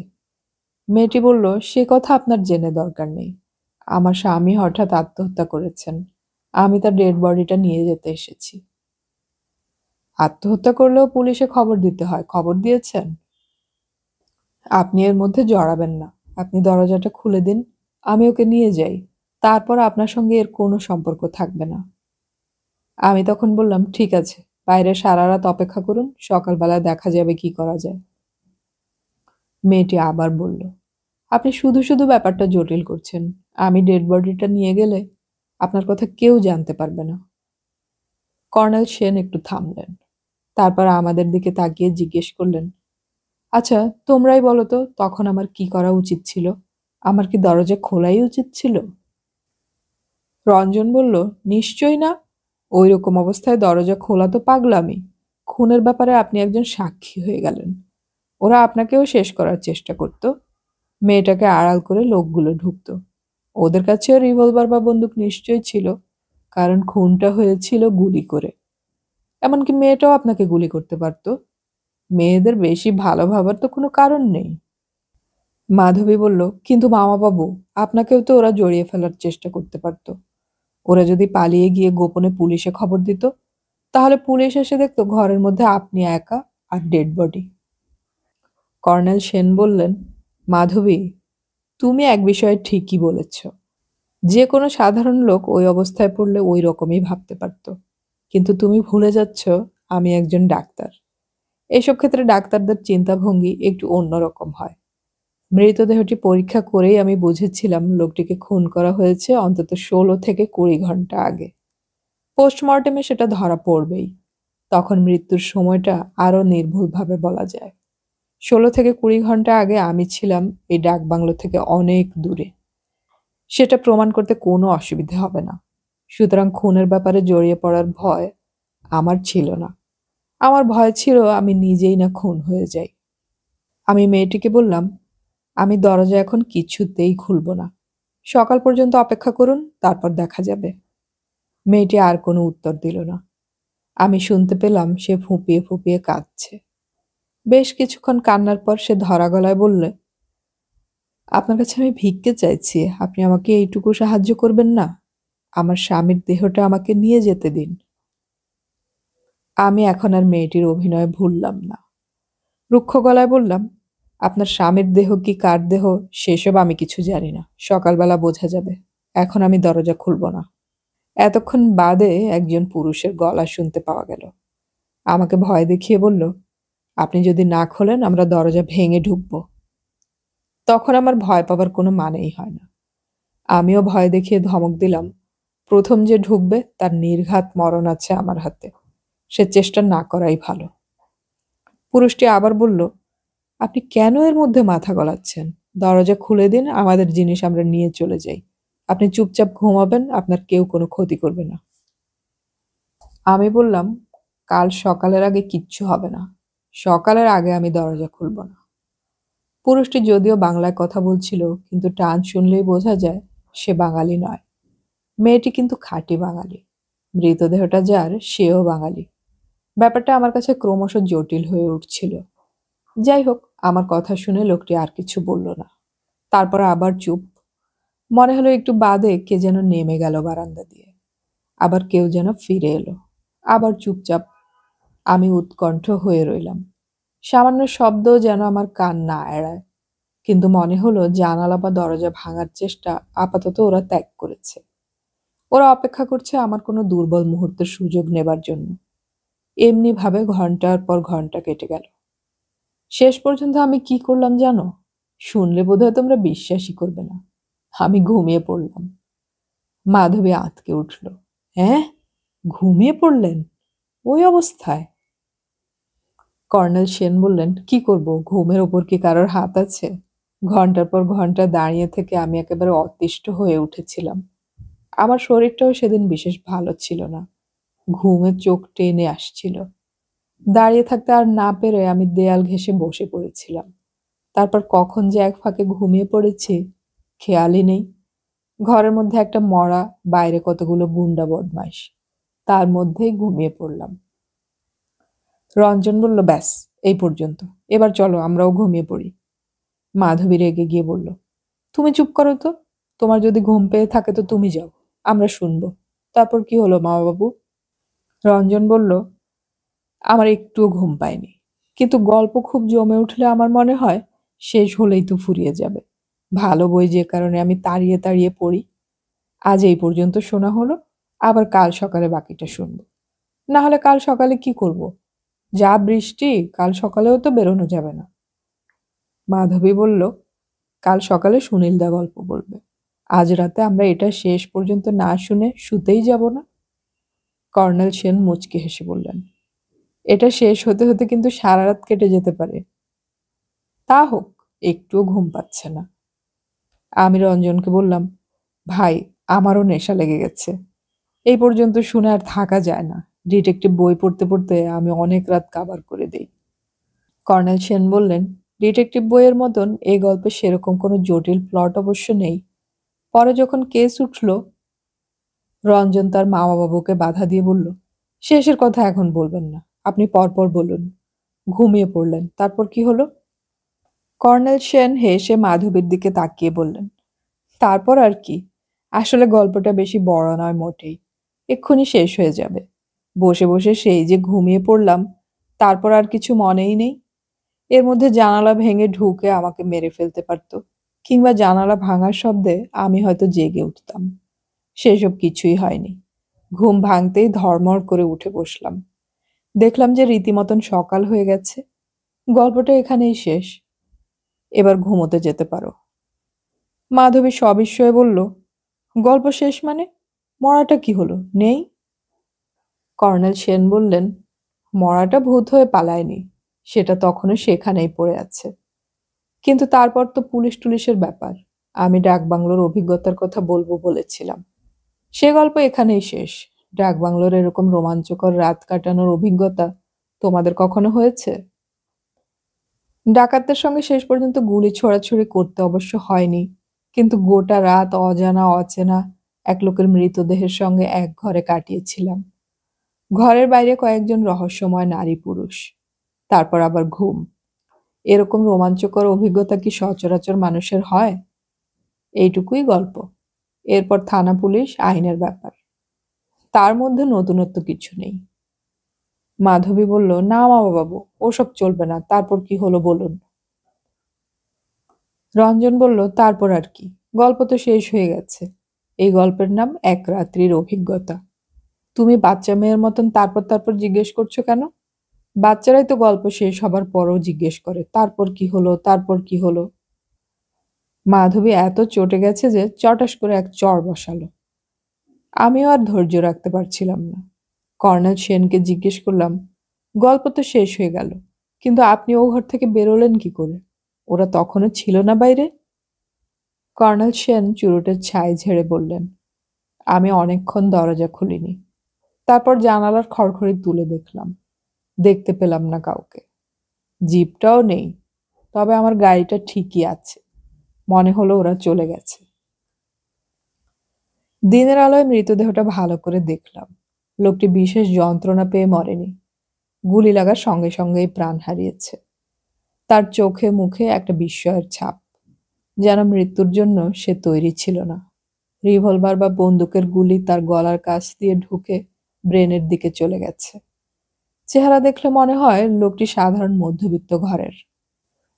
মেয়েটি বলল, সে কথা আপনার জেনে দরকার নেই। আমার স্বামী হঠাৎ আত্মহত্যা করেছেন, আমি তার ডেড বডিটা নিয়ে যেতে এসেছি। আত্মহত্যা করলেও পুলিশে খবর দিতে হয়, খবর দিয়েছেন? আপনি এর মধ্যে জড়াবেন না, আপনি দরজাটা খুলে দিন, আমি ওকে নিয়ে যাই, তারপর আপনার সঙ্গে এর কোনো সম্পর্ক থাকবে না। আমি তখন বললাম, ঠিক আছে, বাইরে সারা রাত অপেক্ষা করুন, সকালবেলা দেখা যাবে কি করা যায়। মেয়েটি আবার বলল, আপনি শুধু শুধু ব্যাপারটা জটিল করছেন। আমি ডেড বডিটা নিয়ে গেলে আপনার কথা কেউ জানতে পারবে না। কর্নেল সেন একটু থামলেন, তারপর আমাদের দিকে তাকিয়ে জিজ্ঞেস করলেন, আচ্ছা, তোমরাই বলো তো, তখন আমার কি করা উচিত ছিল? আমার কি দরজা খোলাই উচিত ছিল? রঞ্জন বলল, নিশ্চয়ই না। ওই রকম অবস্থায় দরজা খোলা তো পাগলামি। খুনের ব্যাপারে আপনি একজন সাক্ষী হয়ে গেলেন। ওরা আপনাকেও শেষ করার চেষ্টা করত। মেয়েটাকে আড়াল করে লোকগুলো ঢুকতো। ওদের কাছেও রিভলভার বা বন্দুক নিশ্চয়ই ছিল, কারণ খুনটা হয়েছিল গুলি করে। এমনকি মেয়েটাও আপনাকে গুলি করতে পারত। মেয়েদের বেশি ভালো ভাবার তো কোনো কারণ নেই। মাধবী বলল, কিন্তু মামাবাবু, আপনাকেও তো ওরা জড়িয়ে ফেলার চেষ্টা করতে পারত। ওরা যদি পালিয়ে গিয়ে গোপনে পুলিশে খবর দিত, তাহলে পুলিশ এসে দেখতো ঘরের মধ্যে আপনি একা আর ডেড বডি। কর্নেল সেন বললেন, মাধবী, তুমি এক বিষয়ে ঠিকই বলেছ। যে কোনো সাধারণ লোক ওই অবস্থায় পড়লে ওই রকমই ভাবতে পারত। কিন্তু তুমি ভুলে যাচ্ছ আমি একজন ডাক্তার। এসব ক্ষেত্রে ডাক্তারদের চিন্তাভঙ্গি একটু অন্যরকম হয়। মৃতদেহটি পরীক্ষা করেই আমি বুঝেছিলাম লোকটিকে খুন করা হয়েছে অন্তত 16 থেকে 20 ঘন্টা আগে। পোস্টমর্টেমে সেটা ধরা পড়বেই। তখন মৃত্যুর সময়টা আরো নির্ভুলভাবে বলা যায়। 16 থেকে 20 ঘন্টা আগে আমি ছিলাম এই ডাকবাংলো থেকে অনেক দূরে। সেটা প্রমাণ করতে কোনো অসুবিধা হবে না। সুতরাং খুনের ব্যাপারে জড়িয়ে পড়ার ভয় আমার ছিল না। আমার ভয় ছিল আমি নিজেই না খুন হয়ে যাই। আমি মেয়েটিকে বললাম, আমি দরজা এখন কিছুতেই খুলব না। সকাল পর্যন্ত অপেক্ষা করুন, তারপর দেখা যাবে। মেয়েটি আর কোনো উত্তর দিল না। আমি শুনতে পেলাম সে ফুঁপিয়ে ফুঁপিয়ে কাঁদছে। বেশ কিছুক্ষণ কান্নার পর সে ধরা গলায় বললে, আপনার কাছে আমি ভিক্ষে চাইছি, আপনি আমাকে এইটুকু সাহায্য করবেন না? আমার স্বামীর দেহটা আমাকে নিয়ে যেতে দিন। আমি এখন আর মেয়েটির অভিনয় ভুললাম না। রুক্ষ গলায় বললাম, আপনার স্বামীর দেহ কি কার দেহ সেসব আমি কিছু জানি না, সকালবেলা বোঝা যাবে। এখন আমি দরজা খুলব না। এতক্ষণ বাদে একজন পুরুষের গলা শুনতে পাওয়া গেল। আমাকে ভয় দেখিয়ে বলল, আপনি যদি না খোলেন আমরা দরজা ভেঙে ঢুকব। তখন আমার ভয় পাবার কোনো মানেই হয় না। আমিও ভয় দেখিয়ে ধমক দিলাম, প্রথম যে ঢুকবে তার নির্ঘাত মরণ আছে আমার হাতে, সে চেষ্টা না করাই ভালো। পুরুষটি আবার বলল, আপনি কেন এর মধ্যে মাথা গলাচ্ছেন? দরজা খুলে দিন, আমাদের জিনিস আমরা নিয়ে চলে যাই। আপনি চুপচাপ ঘুমাবেন, আপনার কেউ কোনো ক্ষতি করবে না। আমি বললাম, কাল সকালের আগে কিচ্ছু হবে না। সকালের আগে আমি দরজা খুলব না। পুরুষটি যদিও বাংলায় কথা বলছিল, কিন্তু টান শুনলেই বোঝা যায় সে বাঙালি নয়। মেয়েটি কিন্তু খাঁটি বাঙালি। মৃতদেহটা যার সেও বাঙালি। ব্যাপারটা আমার কাছে ক্রমশ জটিল হয়ে উঠছিল। যাই হোক, আমার কথা শুনে লোকটি আর কিছু বলল না। তারপর আবার চুপ। মনে হলো একটু বাদে কে যেন নেমে গেল বারান্দা দিয়ে। আবার কেউ যেন ফিরে এলো। আবার চুপচাপ। আমি উৎকণ্ঠ হয়ে রইলাম। সামান্য শব্দ যেন আমার কান না এড়ায়। কিন্তু মনে হলো জানালা বা দরজা ভাঙার চেষ্টা আপাতত ওরা ত্যাগ করেছে। ওরা অপেক্ষা করছে আমার কোনো দুর্বল মুহূর্তের সুযোগ নেবার জন্য। এমনি ভাবে ঘন্টার পর ঘন্টা কেটে গেল। শেষ পর্যন্ত আমি কি করলাম জানো? শুনলে বোধহয় তোমরা বিশ্বাসই করবে না। আমি ঘুমিয়ে পড়লাম। মাধবী আঁতকে উঠল। হ্যাঁ, ঘুমিয়ে পড়লেন ওই অবস্থায়? কর্নেল সেন বললেন, কি করব, ঘুমের ওপর কি কারোর হাত আছে? ঘন্টার পর ঘন্টা দাঁড়িয়ে থেকে আমি একেবারে অতিষ্ঠ হয়ে উঠেছিলাম। আমার শরীরটাও সেদিন বিশেষ ভালো ছিল না। ঘুমে চোখ টেনে আসছিল। দাঁড়িয়ে থাকতে আর না পেরে আমি দেয়াল ঘেঁষে বসে পড়েছিলাম। তারপর কখন যে এক ফাঁকে ঘুমিয়ে পড়েছি খেয়ালই নেই। ঘরের মধ্যে একটা মরা, বাইরে কতগুলো গুন্ডা বদমাইশ, তার মধ্যেই ঘুমিয়ে পড়লাম। রঞ্জন বলল, ব্যাস এই পর্যন্ত, এবার চলো আমরাও ঘুমিয়ে পড়ি। মাধবী রেগে গিয়ে বলল, তুমি চুপ করো তো, তোমার যদি ঘুম পেয়ে থাকে তো তুমি যাও, আমরা শুনবো। তারপর কি হলো মা বাবু? রঞ্জন বলল, আমার একটুও ঘুম পায়নি, কিন্তু গল্প খুব জমে উঠলে আমার মনে হয় শেষ হলেই তো ফুরিয়ে যাবে। ভালো বই যে কারণে আমি তাড়িয়ে তাড়িয়ে পড়ি। আজ এই পর্যন্ত শোনা হলো, আবার কাল সকালে বাকিটা শুনবো। না হলে কাল সকালে কি করব? যা বৃষ্টি, কাল সকালেও তো বেরোনো যাবে না। মাধবী বলল, কাল সকালে সুনীলদা গল্প বলবে। আজ রাতে আমরা এটা শেষ পর্যন্ত না শুনে শুতেই যাব না। কর্নেল সেন মুচকি হেসে বললেন, এটা শেষ হতে হতে কিন্তু সারা রাত কেটে যেতে পারে। তা হোক, একটুও ঘুম পাচ্ছে না। আমি রঞ্জনকে বললাম, ভাই, আমারও নেশা লেগে গেছে। এই পর্যন্ত শুনে আর থাকা যায় না। ডিটেকটিভ বই পড়তে পড়তে আমি অনেক রাত কাবার করে দিই। কর্নেল সেন বললেন, ডিটেকটিভ বইয়ের মতন এই গল্পে সেরকম কোনো জটিল প্লট অবশ্য নেই। পরে যখন কেস উঠল, রঞ্জন তার মা বাবাকে বাধা দিয়ে বলল, শেষের কথা এখন বলবেন না, আপনি পরপর বলুন। ঘুমিয়ে পড়লেন, তারপর কি হলো? কর্নেল সেন হেসে মাধবীর দিকে তাকিয়ে বললেন, তারপর আর কি, আসলে গল্পটা বেশি বড় নয় মোটেই, এক্ষুনি শেষ হয়ে যাবে। বসে বসে সেই যে ঘুমিয়ে পড়লাম, তারপর আর কিছু মনেই নেই। এর মধ্যে জানালা ভেঙে ঢুকে আমাকে মেরে ফেলতে পারত, কিংবা জানালা ভাঙার শব্দে আমি হয়তো জেগে উঠতাম। সেসব কিছুই হয়নি। ঘুম ভাঙতেই ধড়মড় করে উঠে বসলাম। দেখলাম যে রীতিমতন সকাল হয়ে গেছে। গল্পটা এখানেই শেষ। এবার ঘুমোতে যেতে পারো। মাধবী সবিস্ময়ে বলল, গল্প শেষ মানে? মরাটা কি হলো, নেই? কর্নেল সেন বললেন, মরাটা ভূত হয়ে পালায়নি, সেটা তখনও সেখানেই পড়ে আছে। কিন্তু তারপর তো পুলিশ টুলিশের ব্যাপার। আমি ডাকবাংলোর অভিজ্ঞতার কথা বলবো বলেছিলাম, সে গল্প এখানেই শেষ। ডাকবাংলোর এরকম রোমাঞ্চকর রাত কাটানোর অভিজ্ঞতা তোমাদের কখনো হয়েছে? ডাকাতদের সঙ্গে শেষ পর্যন্ত গুলি ছোড়াছুড়ি করতে অবশ্য হয়নি, কিন্তু গোটা রাত অজানা অচেনা এক লোকের মৃতদেহের সঙ্গে এক ঘরে কাটিয়েছিলাম। ঘরের বাইরে কয়েকজন রহস্যময় নারী পুরুষ, তারপর আবার ঘুম। এরকম রোমাঞ্চকর অভিজ্ঞতা কি সচরাচর মানুষের হয়? এইটুকুই গল্প। এরপর থানা পুলিশ, আইনের ব্যাপার, তার মধ্যে নতুনত্ব কিছু নেই। মাধবী বলল, না বাবু, ওসব চলবে না। তারপর কি হলো বলুন। রঞ্জন বলল, তারপর আর কি, গল্প তো শেষ হয়ে গেছে। এই গল্পের নাম এক রাত্রির অভিজ্ঞতা। তুমি বাচ্চা মেয়ের মতন তারপর তারপর জিজ্ঞেস করছো কেন? বাচ্চারাই তো গল্প শেষ হবার পরও জিজ্ঞেস করে, তারপর কি হলো, তারপর কি হলো। মাধবী এত চটে গেছে যে চটাস করে এক চড় বসালো। আমিও আর ধৈর্য রাখতে পারছিলাম না। কর্নেল সেনকে জিজ্ঞেস করলাম, গল্প তো শেষ হয়ে গেল, কিন্তু আপনি ও ঘর থেকে বেরোলেন কি করে? ওরা তখনও ছিল না বাইরে? কর্নেল সেন চুরুটের ছাই ঝেড়ে বললেন, আমি অনেকক্ষণ দরজা খুলিনি। তারপর জানালার খড়খড়ি তুলে দেখলাম। দেখতে পেলাম না কাউকে। জিপটাও নেই, তবে আমার গাড়িটা ঠিকই আছে। মনে হলো ওরা চলে গেছে। দিনের আলোয় মৃতদেহটা ভালো করে দেখলাম। লোকটি বিশেষ যন্ত্রণা পেয়ে মরেনি, গুলি লাগার সঙ্গে সঙ্গেই প্রাণ হারিয়েছে। তার চোখে মুখে একটা বিস্ময়ের ছাপ, যেন মৃত্যুর জন্য সে তৈরি ছিল না। রিভলভার বা বন্দুকের গুলি তার গলার কাছ দিয়ে ঢুকে ব্রেনের দিকে চলে গেছে। চেহারা দেখলে মনে হয় লোকটি সাধারণ মধ্যবিত্ত ঘরের।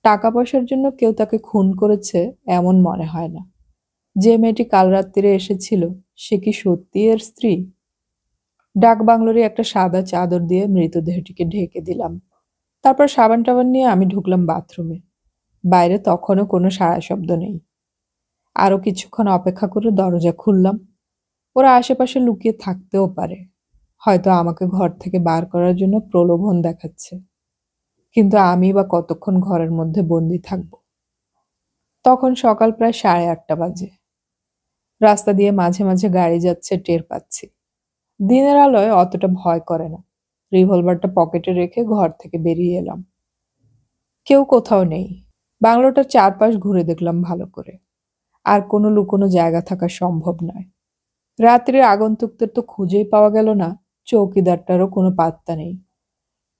টাকা পয়সার জন্য কেউ তাকে খুন করেছে এমন মনে হয় না। যে মেয়েটি কাল রাত্রিরে এসেছিল, সে কি সত্যি এর স্ত্রী? ডাক বাংলোরই একটা সাদা চাদর দিয়ে মৃতদেহটিকে ঢেকে দিলাম। তারপর সাবান টাবান নিয়ে আমি ঢুকলাম বাথরুমে। বাইরে তখনও কোনো সাড়া শব্দ নেই। আরো কিছুক্ষণ অপেক্ষা করে দরজা খুললাম। ওরা আশেপাশে লুকিয়ে থাকতেও পারে, হয়তো আমাকে ঘর থেকে বার করার জন্য প্রলোভন দেখাচ্ছে। কিন্তু আমি বা কতক্ষণ ঘরের মধ্যে বন্দি থাকব? তখন সকাল প্রায় 8:30 বাজে। রাস্তা দিয়ে মাঝে মাঝে গাড়ি যাচ্ছে, টের পাচ্ছি। দিনের আলোয় অতটা ভয় করে না। রিভলভারটা পকেটে রেখে ঘর থেকে বেরিয়ে এলাম। কেউ কোথাও নেই। বাংলোটার চারপাশ ঘুরে দেখলাম ভালো করে। আর কোনো লুকোনো জায়গা থাকা সম্ভব নয়। রাত্রির আগন্তুকদের তো খুঁজেই পাওয়া গেল না। চৌকিদারটারও কোনো পাত্তা নেই।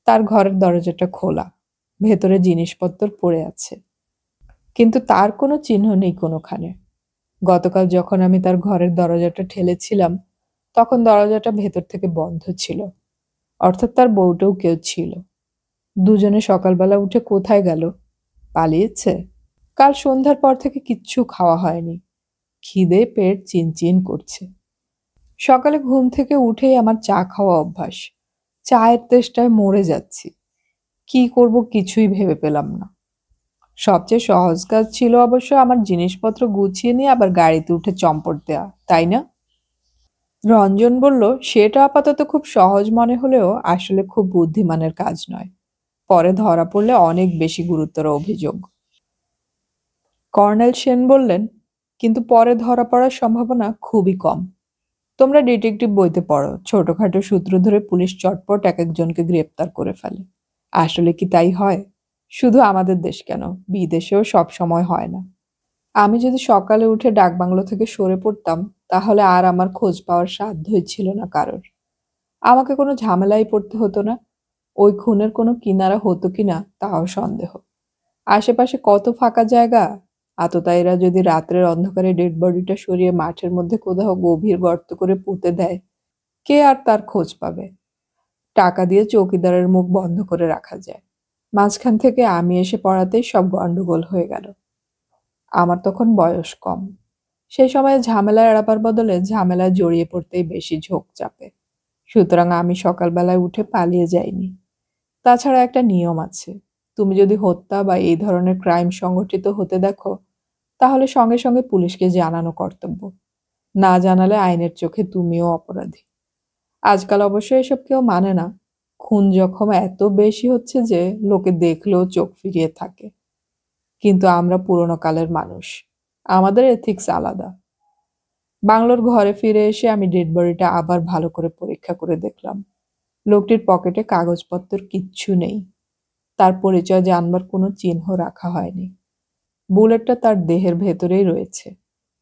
তার ঘরের দরজাটা খোলা, ভেতরে জিনিসপত্র পড়ে আছে, কিন্তু তার কোনো চিহ্ন নেই কোনোখানে। গতকাল যখন আমি তার ঘরের দরজাটা ঠেলেছিলাম, তখন দরজাটা ভেতর থেকে বন্ধ ছিল, অর্থাৎ তার বউটাও কেউ ছিল। দুজনে সকালবেলা উঠে কোথায় গেল? পালিয়েছে? কাল সন্ধ্যার পর থেকে কিচ্ছু খাওয়া হয়নি। খিদে পেট চিনচিন করছে। সকালে ঘুম থেকে উঠেই আমার চা খাওয়া অভ্যাস। চায়ের তেষ্টায় মরে যাচ্ছি। কি করব কিছুই ভেবে পেলাম না। সবচেয়ে সহজ কাজ ছিল অবশ্য আমার জিনিসপত্র গুছিয়ে নিয়ে আবার গাড়িতে উঠে চম্পট দেয়া, তাই না? রঞ্জন বলল, সেটা আপাতত খুব সহজ মনে হলেও আসলে খুব বুদ্ধিমানের কাজ নয়। পরে ধরা পড়লে অনেক বেশি গুরুতর অভিযোগ। কর্নেল সেন বললেন, কিন্তু পরে ধরা পড়ার সম্ভাবনা খুবই কম। তোমরা ডিটেকটিভ বইতে পড়ো, ছোটখাটো সূত্র ধরে পুলিশ চটপট এক একজনকে গ্রেপ্তার করে ফেলে। আসলে কি তাই হয়? শুধু আমাদের দেশ কেন, বিদেশেও সব সময় হয় না। আমি যদি সকালে উঠে ডাকবাংলো থেকে সরে পড়তাম, তাহলে আর আমার খোঁজ পাওয়ার সাধ্যই ছিল না কারোর। আমাকে কোনো ঝামেলাই পড়তে হতো না। ওই খুনের কোনো কিনারা হতো কিনা তাও সন্দেহ। আশেপাশে কত ফাঁকা জায়গা। আততায়ীরা যদি রাত্রের অন্ধকারে ডেড বডিটা সরিয়ে মাঠের মধ্যে কোথাও গভীর গর্ত করে পুঁতে দেয়, কে আর তার খোঁজ পাবে? টাকা দিয়ে চৌকিদারের মুখ বন্ধ করে রাখা যায়। মাঝখান থেকে আমি এসে পড়াতেই সব গন্ডগোল হয়ে গেল। আমার তখন বয়স কম। সেই সময় ঝামেলা এড়াবার বদলে ঝামেলায় জড়িয়ে পড়তেই বেশি ঝোঁক চাপে। সুতরাং আমি সকালবেলায় উঠে পালিয়ে যাইনি। তাছাড়া একটা নিয়ম আছে, তুমি যদি হত্যা বা এই ধরনের ক্রাইম সংগঠিত হতে দেখো, তাহলে সঙ্গে সঙ্গে পুলিশকে জানানো কর্তব্য। না জানালে আইনের চোখে তুমিও অপরাধী। আজকাল অবশ্য এসব কেউ মানে না। খুন জখম এত বেশি হচ্ছে যে লোকে দেখলেও চোখ ফিরিয়ে থাকে। কিন্তু আমরা পুরোনো কালের মানুষ, আমাদের এথিক্স আলাদা। বাংলোর ঘরে ফিরে এসে আমি ডেড বডিটা আবার ভালো করে পরীক্ষা করে দেখলাম। লোকটির পকেটে কাগজপত্র কিচ্ছু নেই। তার পরিচয় জানবার কোনো চিহ্ন রাখা হয়নি। বুলেটটা তার দেহের ভেতরেই রয়েছে।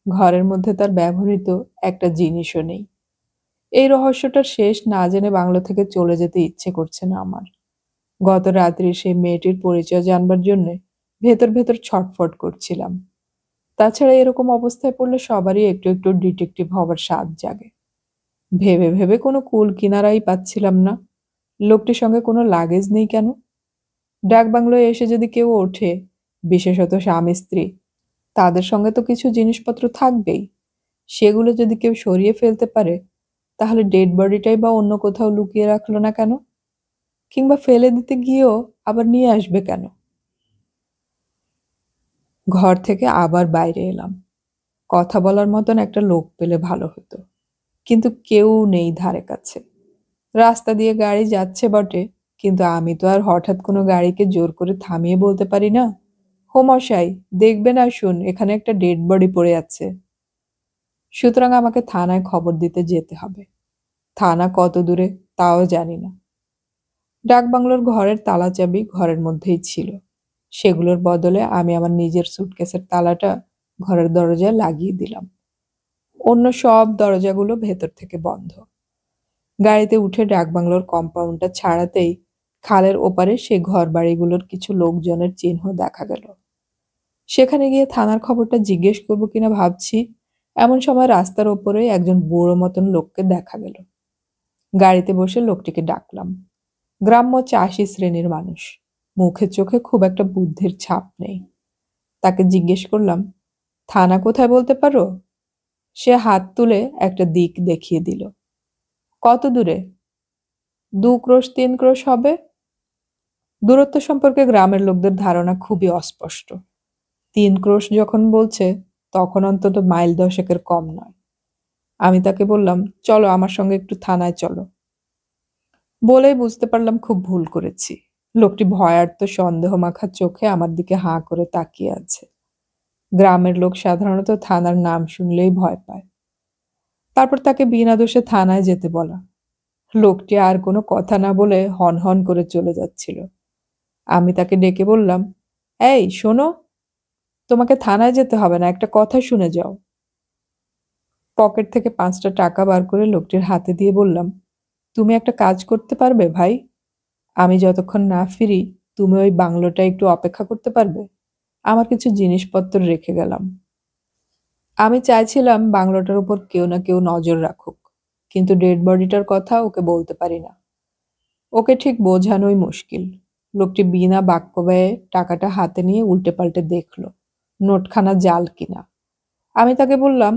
ঘরের মধ্যে তার ব্যবহৃত একটা জিনিসও নেই। এই রহস্যটার শেষ না জেনে বাংলো থেকে চলে যেতে ইচ্ছে করছে না আমার। গত রাত্রি সেই মেয়েটির পরিচয় জানবার জন্যে ভেতর ভেতর ছটফট করছিলাম। তাছাড়া এরকম অবস্থায় পড়লে সবারই একটু একটু ডিটেকটিভ হবার স্বাদ জাগে। ভেবে ভেবে কোনো কুল কিনারাই পাচ্ছিলাম না। লোকটির সঙ্গে কোনো লাগেজ নেই কেন? ডাক বাংলোয় এসে যদি কেউ ওঠে, বিশেষত স্বামী স্ত্রী, তাদের সঙ্গে তো কিছু জিনিসপত্র থাকবেই। সেগুলো যদি কেউ সরিয়ে ফেলতে পারে, তাহলে ডেড বডিটাই বা অন্য কোথাও লুকিয়ে রাখলো না কেন? কিংবা ফেলে দিতে গিয়েও আবার নিয়ে আসবে কেন? ঘর থেকে আবার বাইরে এলাম। কথা বলার মতন একটা লোক পেলে ভালো হতো, কিন্তু কেউ নেই ধারে কাছে। রাস্তা দিয়ে গাড়ি যাচ্ছে বটে, কিন্তু আমি তো আর হঠাৎ কোনো গাড়িকে জোর করে থামিয়ে বলতে পারি না, "হো মশাই, দেখবেন আসুন, এখানে একটা ডেড বডি পড়ে আছে।" সুতরাং আমাকে থানায় খবর দিতে যেতে হবে। থানা কত দূরে তাও জানি না। ডাকবাংলোর ঘরের তালা চাবি ঘরের মধ্যেই ছিল। সেগুলোর বদলে আমি আমার নিজের সুটকেসের তালাটা ঘরের দরজায় লাগিয়ে দিলাম। অন্য সব দরজাগুলো ভেতর থেকে বন্ধ। গাড়িতে উঠে ডাকবাংলোর কম্পাউন্ডটা ছাড়াতেই খালের ওপারে সে ঘর বাড়িগুলোর কিছু লোকজনের চিহ্ন দেখা গেল। সেখানে গিয়ে থানার খবরটা জিজ্ঞেস করবো কিনা ভাবছি, এমন সময় রাস্তার ওপরে একজন বুড়ো মতন লোককে দেখা গেল। গাড়িতে বসে লোকটিকে ডাকলাম। গ্রাম্য চাষি শ্রেণীর মানুষ, মুখে চোখে খুব একটা বুদ্ধির ছাপ নেই। তাকে জিজ্ঞেস করলাম, থানা কোথায় বলতে পারো? সে হাত তুলে একটা দিক দেখিয়ে দিল। কত দূরে? 2 ক্রোশ 3 ক্রোশ হবে। দূরত্ব সম্পর্কে গ্রামের লোকদের ধারণা খুবই অস্পষ্ট। 3 ক্রোশ যখন বলছে, তখন অন্তত মাইল 10 কম নয়। আমি তাকে বললাম, চলো আমার সঙ্গে একটু থানায় চলো। বলেই বুঝতে পারলাম খুব ভুল করেছি। লোকটি ভয়ার্ত সন্দেহ মাখা চোখে আমার দিকে হাঁ করে তাকিয়ে আছে। গ্রামের লোক সাধারণত থানার নাম শুনলেই ভয় পায়। তারপর তাকে বিনা দোষে থানায় যেতে বলা। লোকটি আর কোনো কথা না বলে হন হন করে চলে যাচ্ছিল। আমি তাকে ডেকে বললাম, এই শোনো, তোমাকে থানায় যেতে হবে না, একটা কথা শুনে যাও। পকেট থেকে 5টা টাকা বার করে লোকটির হাতে দিয়ে বললাম, তুমি একটা কাজ করতে পারবে ভাই? আমি যতক্ষণ না ফিরি তুমি ওই বাংলোটা একটু অপেক্ষা করতে পারবে? আমার কিছু জিনিসপত্র রেখে গেলাম। আমি চাইছিলাম বাংলোটার উপর কেউ না কেউ নজর রাখুক, কিন্তু ডেড বডিটার কথা ওকে বলতে পারি না। ওকে ঠিক বোঝানোই মুশকিল। লোকটি বিনা বাক্য ব্যয়ে টাকাটা হাতে নিয়ে উল্টে পাল্টে দেখল নোটখানা জাল কিনা। আমি তাকে বললাম,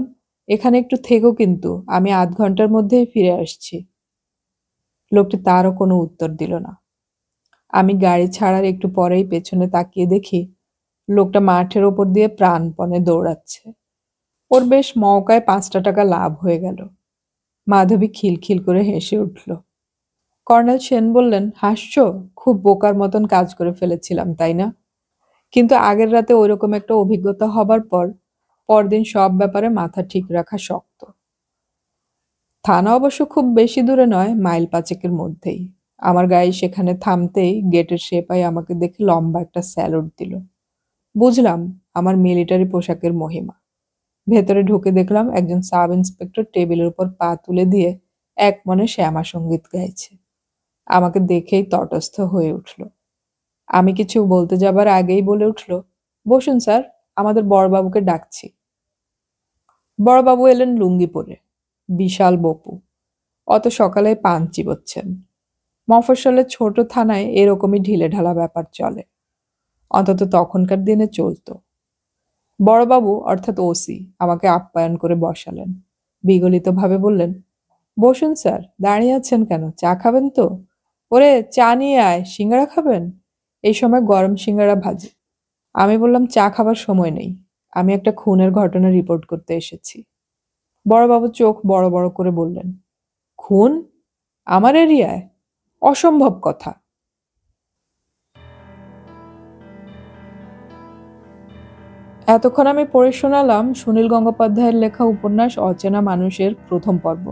এখানে একটু থেকো, কিন্তু আমি আধ ঘন্টার মধ্যেই ফিরে আসছি। লোকটি তারও কোনো উত্তর দিল না। আমি গাড়ি ছাড়ার একটু পরেই পেছনে তাকিয়ে দেখি লোকটা মাঠের ওপর দিয়ে প্রাণপণে দৌড়াচ্ছে। ওর বেশ মওকায় 5টা টাকা লাভ হয়ে গেল। মাধবী খিলখিল করে হেসে উঠল। কর্নেল সেন বললেন, হাসছো? খুব বোকার মতন কাজ করে ফেলেছিলাম, তাই না? কিন্তু আগের রাতে ওইরকম একটা অভিজ্ঞতা হবার পর পরদিন সব ব্যাপারে মাথা ঠিক রাখা শক্ত। থানা অবশ্য খুব বেশি দূরে নয়, মাইল 5 মধ্যেই। আমার গাড়ি সেখানে থামতেই গেটের সেপাই আমাকে দেখে লম্বা একটা স্যালুট দিল। বুঝলাম আমার মিলিটারি পোশাকের মহিমা। ভেতরে ঢুকে দেখলাম একজন সাব ইন্সপেক্টর টেবিলের উপর পা তুলে দিয়ে এক মনে শ্যামা সঙ্গীত গাইছে। আমাকে দেখেই তটস্থ হয়ে উঠল। আমি কিছু বলতে যাবার আগেই বলে উঠল, বসুন স্যার, আমাদের বড়বাবুকে ডাকছি। বড়বাবু এলেন লুঙ্গি পরে, বিশাল বপু। অত সকালে পান চিবোচ্ছেন। মফস্বলের ছোট থানায় এরকমই ঢিলেঢালা ব্যাপার চলে, অন্তত তখনকার দিনে চলতো। বড়বাবু অর্থাৎ ওসি আমাকে আপ্যায়ন করে বসালেন। বিগলিতভাবে বললেন, বসুন স্যার, দাঁড়িয়ে আছেন কেন? চা খাবেন তো? ওরে, চা নিয়ে আয়। সিঙ্গাড়া খাবেন? এই সময় গরম সিঙ্গাড়া ভাজে। আমি বললাম, চা খাবার সময় নেই, আমি একটা খুনের ঘটনা রিপোর্ট করতে এসেছি। বড়বাবু চোখ বড় বড় করে বললেন, খুন? আমার এরিয়ায়? অসম্ভব কথা। এতক্ষণ আমি পড়ে শোনালাম সুনীল গঙ্গোপাধ্যায়ের লেখা উপন্যাস অচেনা মানুষের প্রথম পর্ব।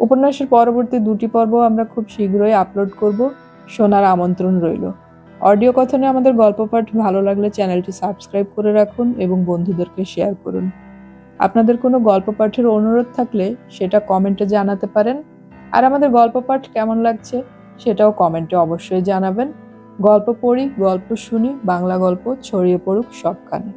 উপন্যাসের পরবর্তী 2টি পর্ব আমরা খুব শীঘ্রই আপলোড করব, শোনার আমন্ত্রণ রইল। অডিও কথনে আমাদের গল্প পাঠ ভালো লাগলে চ্যানেলটি সাবস্ক্রাইব করে রাখুন এবং বন্ধুদেরকে শেয়ার করুন। আপনাদের কোনো গল্প পাঠের অনুরোধ থাকলে সেটা কমেন্টে জানাতে পারেন, আর আমাদের গল্প পাঠ কেমন লাগছে সেটাও কমেন্টে অবশ্যই জানাবেন। গল্প পড়ি, গল্প শুনি, বাংলা গল্প ছড়িয়ে পড়ুক সবখানে।